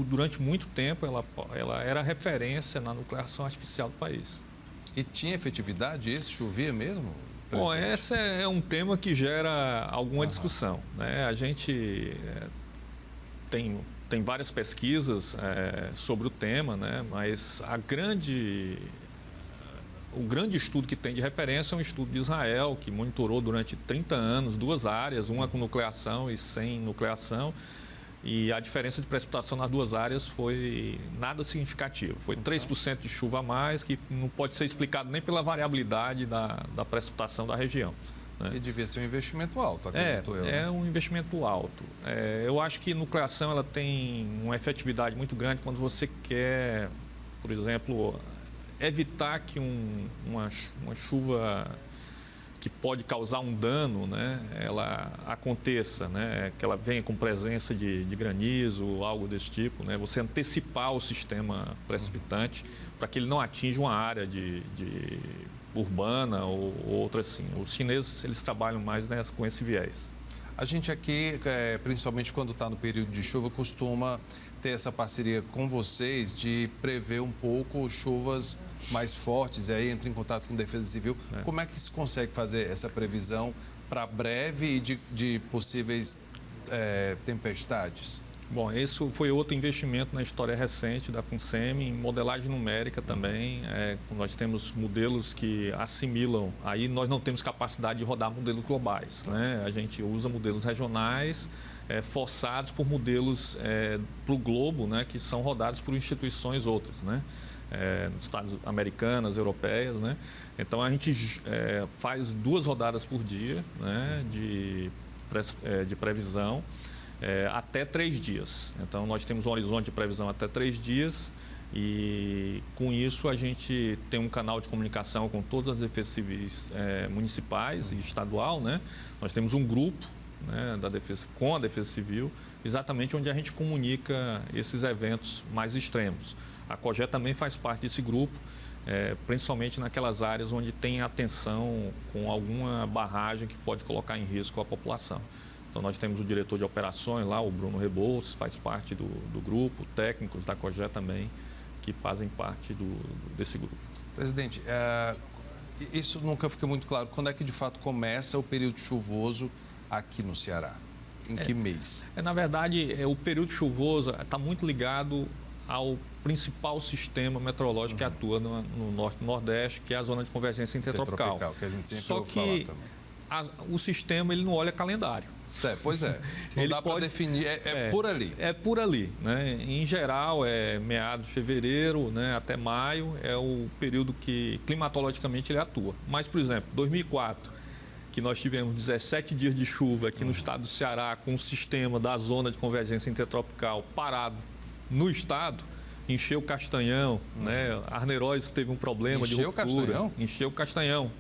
Speaker 2: durante muito tempo, ela era referência na nucleação artificial do país.
Speaker 1: E tinha efetividade isso? Chovia mesmo?
Speaker 2: Bom, esse é um tema que gera alguma discussão, né? A gente tem várias pesquisas sobre o tema, né? Mas o grande estudo que tem de referência é um estudo de Israel, que monitorou durante 30 anos 2 áreas, uma com nucleação e sem nucleação, e a diferença de precipitação nas duas áreas foi nada significativo. Foi 3% de chuva a mais, que não pode ser explicado nem pela variabilidade da precipitação da região.
Speaker 1: E devia ser um investimento alto, acredito eu.
Speaker 2: É um investimento alto. Eu acho que a nucleação ela tem uma efetividade muito grande quando você quer, por exemplo, evitar que uma chuva que pode causar um dano, né, ela aconteça, né, que ela venha com presença de granizo, algo desse tipo, né, você antecipar o sistema precipitante para que ele não atinja uma área de urbana ou outra assim. Os chineses eles trabalham mais com esse viés.
Speaker 1: A gente aqui, principalmente quando está no período de chuva, costuma ter essa parceria com vocês de prever um pouco chuvas mais fortes, e aí entra em contato com a Defesa Civil. Como é que se consegue fazer essa previsão para breve e de possíveis tempestades?
Speaker 2: Bom, esse foi outro investimento na história recente da FUNSEMI, em modelagem numérica também. Nós temos modelos que assimilam, aí nós não temos capacidade de rodar modelos globais, né? A gente usa modelos regionais, forçados por modelos para o globo, né? Que são rodados por instituições outras, né? Nos Estados americanas, europeias, né? Então a gente faz 2 rodadas por dia, né? de previsão. Até 3 dias. Então, nós temos um horizonte de previsão até 3 dias e, com isso, a gente tem um canal de comunicação com todas as defesas civis municipais e estadual, né? Nós temos um grupo, né, com a Defesa Civil, exatamente onde a gente comunica esses eventos mais extremos. A COGÉ também faz parte desse grupo, principalmente naquelas áreas onde tem atenção com alguma barragem que pode colocar em risco a população. Então, nós temos o diretor de operações lá, o Bruno Rebouças, faz parte do grupo, técnicos da COGÉ também, que fazem parte desse grupo.
Speaker 1: Presidente, isso nunca fica muito claro. Quando é que, de fato, começa o período chuvoso aqui no Ceará? Em que mês?
Speaker 2: Na verdade, o período chuvoso está muito ligado ao principal sistema meteorológico que atua no Norte e Nordeste, que é a zona de convergência intertropical.
Speaker 1: Que a gente sempre
Speaker 2: Só
Speaker 1: ouve falar
Speaker 2: que
Speaker 1: também.
Speaker 2: o sistema ele não olha calendário.
Speaker 1: Pois é. Não dá para definir, por ali.
Speaker 2: É por ali, né? Em geral, é meados de fevereiro, né, até maio, é o período que climatologicamente ele atua. Mas, por exemplo, 2004, que nós tivemos 17 dias de chuva aqui no estado do Ceará, com o sistema da zona de convergência intertropical parado no estado, encheu o Castanhão, né? Arneiroz teve um problema de ruptura. Encheu o Castanhão,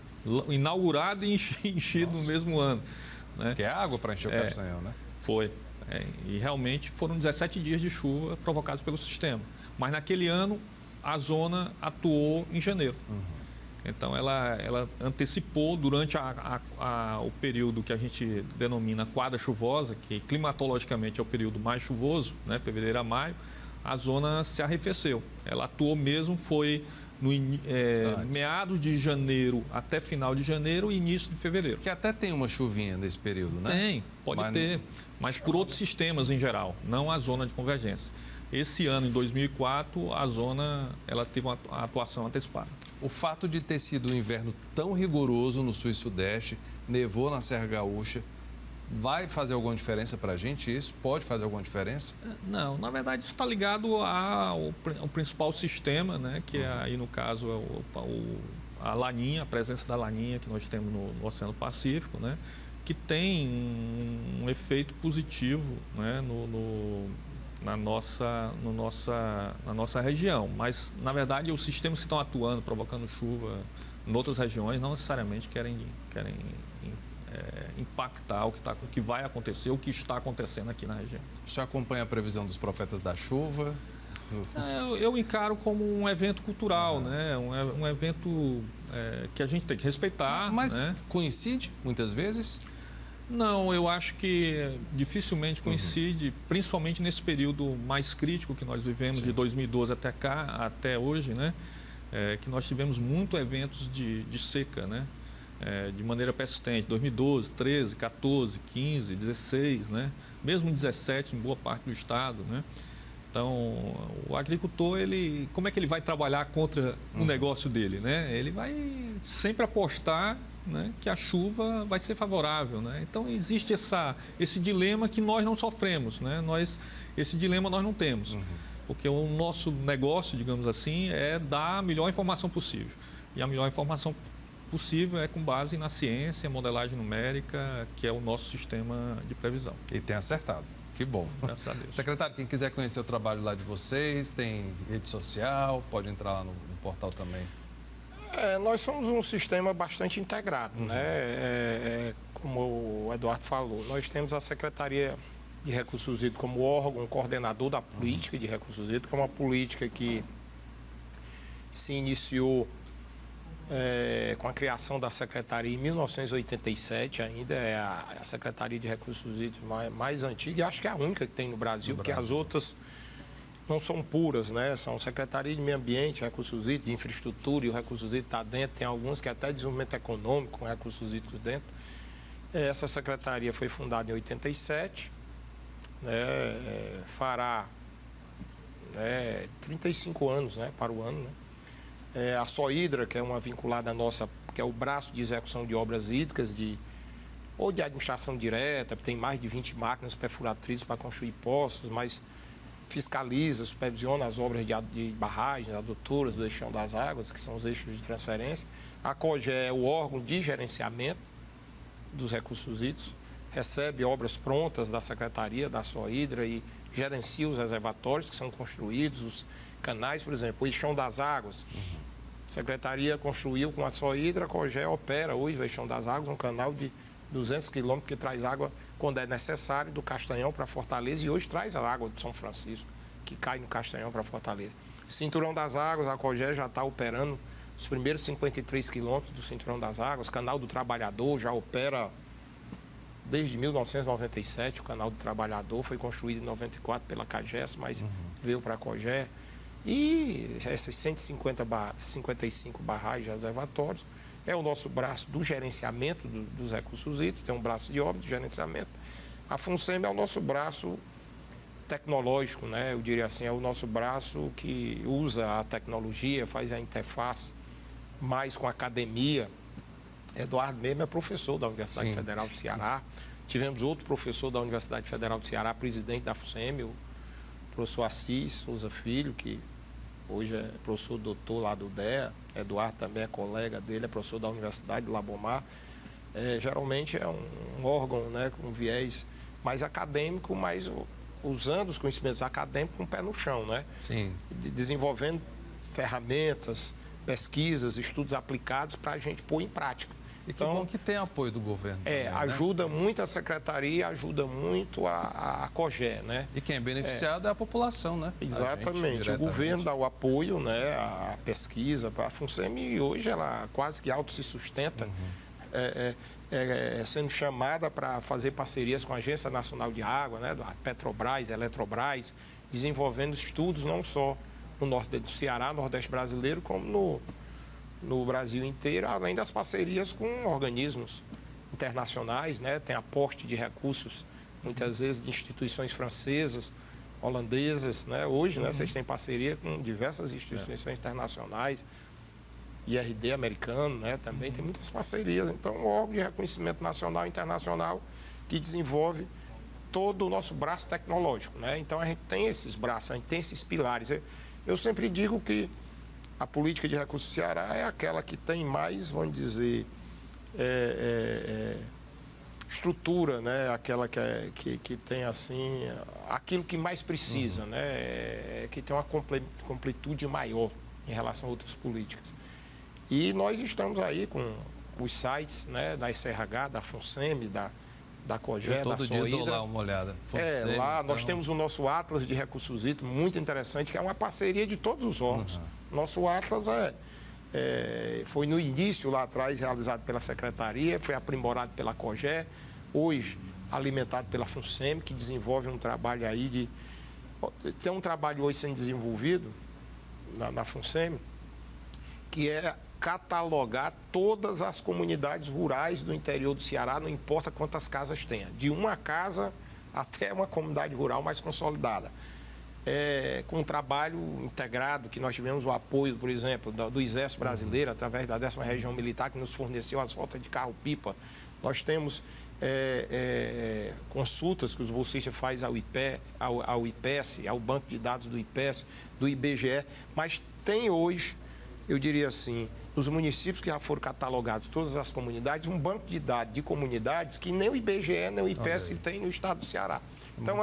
Speaker 2: inaugurado e enchido no mesmo ano. Né?
Speaker 1: Que é água para encher o Castanhão, né?
Speaker 2: Foi. E realmente foram 17 dias de chuva provocados pelo sistema. Mas naquele ano, a zona atuou em janeiro. Então, ela antecipou durante o período que a gente denomina quadra chuvosa, que climatologicamente é o período mais chuvoso, né? Fevereiro a maio, a zona se arrefeceu. Ela atuou mesmo, foi no meados de janeiro até final de janeiro e início de fevereiro.
Speaker 1: Que até tem uma chuvinha nesse período, né?
Speaker 2: Tem, pode ter, mas por outros sistemas em geral, não a zona de convergência. Esse ano, em 2004, a zona ela teve uma atuação antecipada.
Speaker 1: O fato de ter sido um inverno tão rigoroso no sul e sudeste, nevou na Serra Gaúcha, vai fazer alguma diferença para a gente isso? Pode fazer alguma diferença?
Speaker 2: Não, na verdade isso está ligado ao principal sistema, né, que é aí no caso a laninha, a presença da laninha que nós temos no Oceano Pacífico, né, que tem um efeito positivo, né, na nossa região. Mas, na verdade, os sistemas que estão atuando, provocando chuva em outras regiões, não necessariamente querem impactar o que vai acontecer, o que está acontecendo aqui na região.
Speaker 1: O senhor acompanha a previsão dos profetas da chuva?
Speaker 2: Eu encaro como um evento cultural, né? Um evento que a gente tem que respeitar.
Speaker 1: Mas
Speaker 2: né?
Speaker 1: Coincide muitas vezes?
Speaker 2: Não, eu acho que dificilmente coincide, principalmente nesse período mais crítico que nós vivemos, de 2012 até cá, até hoje, né? Que nós tivemos muitos eventos de seca, né? De maneira persistente, 2012, 13, 14, 15, 16, né? Mesmo 17 em boa parte do estado, né? Então, o agricultor, como é que ele vai trabalhar contra o negócio dele, né? Ele vai sempre apostar né, que a chuva vai ser favorável, né? Então existe esse dilema que nós não sofremos, né? Esse dilema nós não temos, porque o nosso negócio, digamos assim, é dar a melhor informação possível. E a melhor informação possível é com base na ciência, modelagem numérica, que é o nosso sistema de previsão.
Speaker 1: E tem acertado. Que bom.
Speaker 2: Graças a Deus.
Speaker 1: Secretário, quem quiser conhecer o trabalho lá de vocês, tem rede social, pode entrar lá no portal também.
Speaker 3: Nós somos um sistema bastante integrado, né? Como o Eduardo falou, nós temos a Secretaria de Recursos Hídricos como órgão coordenador da política de recursos hídricos, que é uma política que se iniciou com a criação da Secretaria em 1987, ainda é a Secretaria de Recursos Hídricos mais antiga, e acho que é a única que tem no Brasil, porque as outras não são puras, né? São Secretaria de Meio Ambiente, Recursos Hídricos, de Infraestrutura, e o Recursos Hídricos está dentro, tem alguns que até desenvolvimento econômico com Recursos Hídricos dentro. Essa secretaria foi fundada em 87, né? Fará 35 anos, né? Para o ano, né? A Sohidra, que é uma vinculada nossa, que é o braço de execução de obras hídricas, ou de administração direta, tem mais de 20 máquinas perfuratrizes para construir poços, mas fiscaliza, supervisiona as obras de barragens, adutoras do eixão das águas, que são os eixos de transferência. A COGE é o órgão de gerenciamento dos recursos hídricos, recebe obras prontas da Secretaria, da Sohidra, e gerencia os reservatórios que são construídos, os canais, por exemplo, o eixão das águas. A Secretaria construiu com a Sohidra, a COGE opera hoje o eixão das águas, um canal de 200 quilômetros que traz água quando é necessário, do Castanhão para Fortaleza, e hoje traz a água de São Francisco, que cai no Castanhão para Fortaleza. Cinturão das Águas, a COGE já está operando os primeiros 53 quilômetros do Cinturão das Águas. Canal do Trabalhador já opera desde 1997, o Canal do Trabalhador foi construído em 94 pela CAGES, mas veio para a COGE. E essas 55 barragens reservatórios é o nosso braço do gerenciamento dos recursos hídricos, tem um braço de obra de gerenciamento. A FUNSEMI é o nosso braço tecnológico, né? Eu diria assim, é o nosso braço que usa a tecnologia, faz a interface mais com a academia. Eduardo mesmo é professor da Universidade Federal do Ceará. Tivemos outro professor da Universidade Federal do Ceará, presidente da FUNSEMI, o professor Assis Souza Filho, que hoje é professor doutor lá do DEA. Eduardo também é colega dele, é professor da Universidade do Labomar. Geralmente é um órgão, né, com viés mais acadêmico, mas usando os conhecimentos acadêmicos com o pé no chão, né?
Speaker 1: Sim.
Speaker 3: Desenvolvendo ferramentas, pesquisas, estudos aplicados para a gente pôr em prática.
Speaker 1: E que bom que tem apoio do governo. Também,
Speaker 3: ajuda muito a Secretaria, ajuda muito a COGE, né?
Speaker 1: E quem é beneficiado é a população, né?
Speaker 3: Exatamente. O governo dá o apoio, né? A pesquisa, a FUNSEMI hoje ela quase que auto se sustenta, sendo chamada para fazer parcerias com a Agência Nacional de Água, né? A Petrobras, a Eletrobras, desenvolvendo estudos não só no norte do Ceará, nordeste brasileiro, como no Brasil inteiro, além das parcerias com organismos internacionais, né? Tem aporte de recursos, muitas vezes, de instituições francesas, holandesas, né? Hoje, né, vocês têm parceria com diversas instituições internacionais, IRD americano, né? Também tem muitas parcerias. Então, um órgão de reconhecimento nacional e internacional que desenvolve todo o nosso braço tecnológico, né? Então, a gente tem esses braços, a gente tem esses pilares. Eu sempre digo que a política de recursos do Ceará é aquela que tem mais, vamos dizer, estrutura, né? Aquela que tem, assim, aquilo que mais precisa, né? Que tem uma completude maior em relação a outras políticas. E nós estamos aí com os sites, né? Da SRH, da FUNSEMI, da COGE, da Sohidra.
Speaker 1: Todo dia dou lá uma olhada. FUNSEMI,
Speaker 3: lá
Speaker 1: então...
Speaker 3: nós temos o nosso Atlas de Recursos Hídricos, muito interessante, que é uma parceria de todos os órgãos. Nosso Atlas foi no início, lá atrás, realizado pela Secretaria, foi aprimorado pela COGE, hoje alimentado pela FUNSEMI, que desenvolve um trabalho aí tem um trabalho hoje sendo desenvolvido na FUNSEMI, que é catalogar todas as comunidades rurais do interior do Ceará, não importa quantas casas tenha, de uma casa até uma comunidade rural mais consolidada. com um trabalho integrado, que nós tivemos o apoio, por exemplo, do Exército Brasileiro, através da 10ª Região Militar, que nos forneceu as rotas de carro-pipa. Nós temos consultas que os bolsistas fazem ao IPES, ao Banco de Dados do IPES, do IBGE, mas tem hoje, eu diria assim, nos municípios que já foram catalogados, todas as comunidades, um banco de dados de comunidades que nem o IBGE, nem o IPES tem no estado do Ceará. Então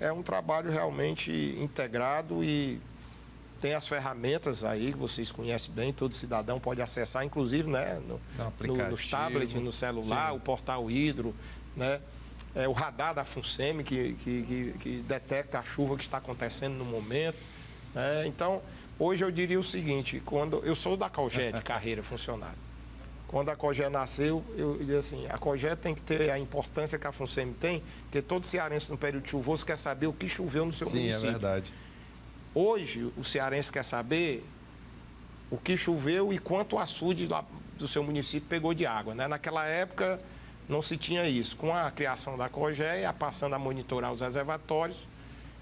Speaker 3: é um trabalho realmente integrado e tem as ferramentas aí que vocês conhecem bem, todo cidadão pode acessar, inclusive, né, nos tablets, no celular, sim, o portal Hidro, né, o radar da FUNSEMI que detecta a chuva que está acontecendo no momento. Então, hoje eu diria o seguinte, quando eu sou da COGE de carreira funcionário. Quando a COGE nasceu, eu disse assim, a COGE tem que ter a importância que a FUNSEMI tem, porque todo cearense no período chuvoso quer saber o que choveu no seu município. Sim, é verdade. Hoje, o cearense quer saber o que choveu e quanto o açude do seu município pegou de água, né? Naquela época não se tinha isso. Com a criação da COGE, passando a monitorar os reservatórios,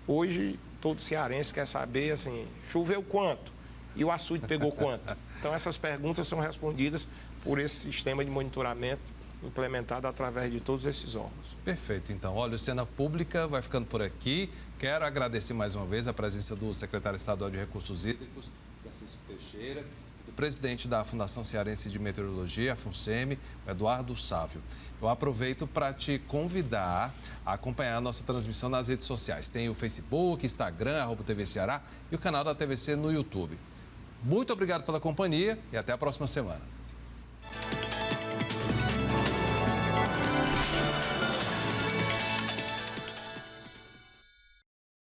Speaker 3: hoje todo cearense quer saber assim, choveu quanto e o açude pegou quanto. Então essas perguntas são respondidas por esse sistema de monitoramento implementado através de todos esses órgãos.
Speaker 1: Perfeito. Então, olha, o Cena Pública vai ficando por aqui. Quero agradecer mais uma vez a presença do secretário estadual de Recursos Hídricos, Francisco Teixeira, e do presidente da Fundação Cearense de Meteorologia, a FUNSEMI, Eduardo Sávio. Eu aproveito para te convidar a acompanhar a nossa transmissão nas redes sociais. Tem o Facebook, Instagram, @TV Ceará e o canal da TVC no YouTube. Muito obrigado pela companhia e até a próxima semana.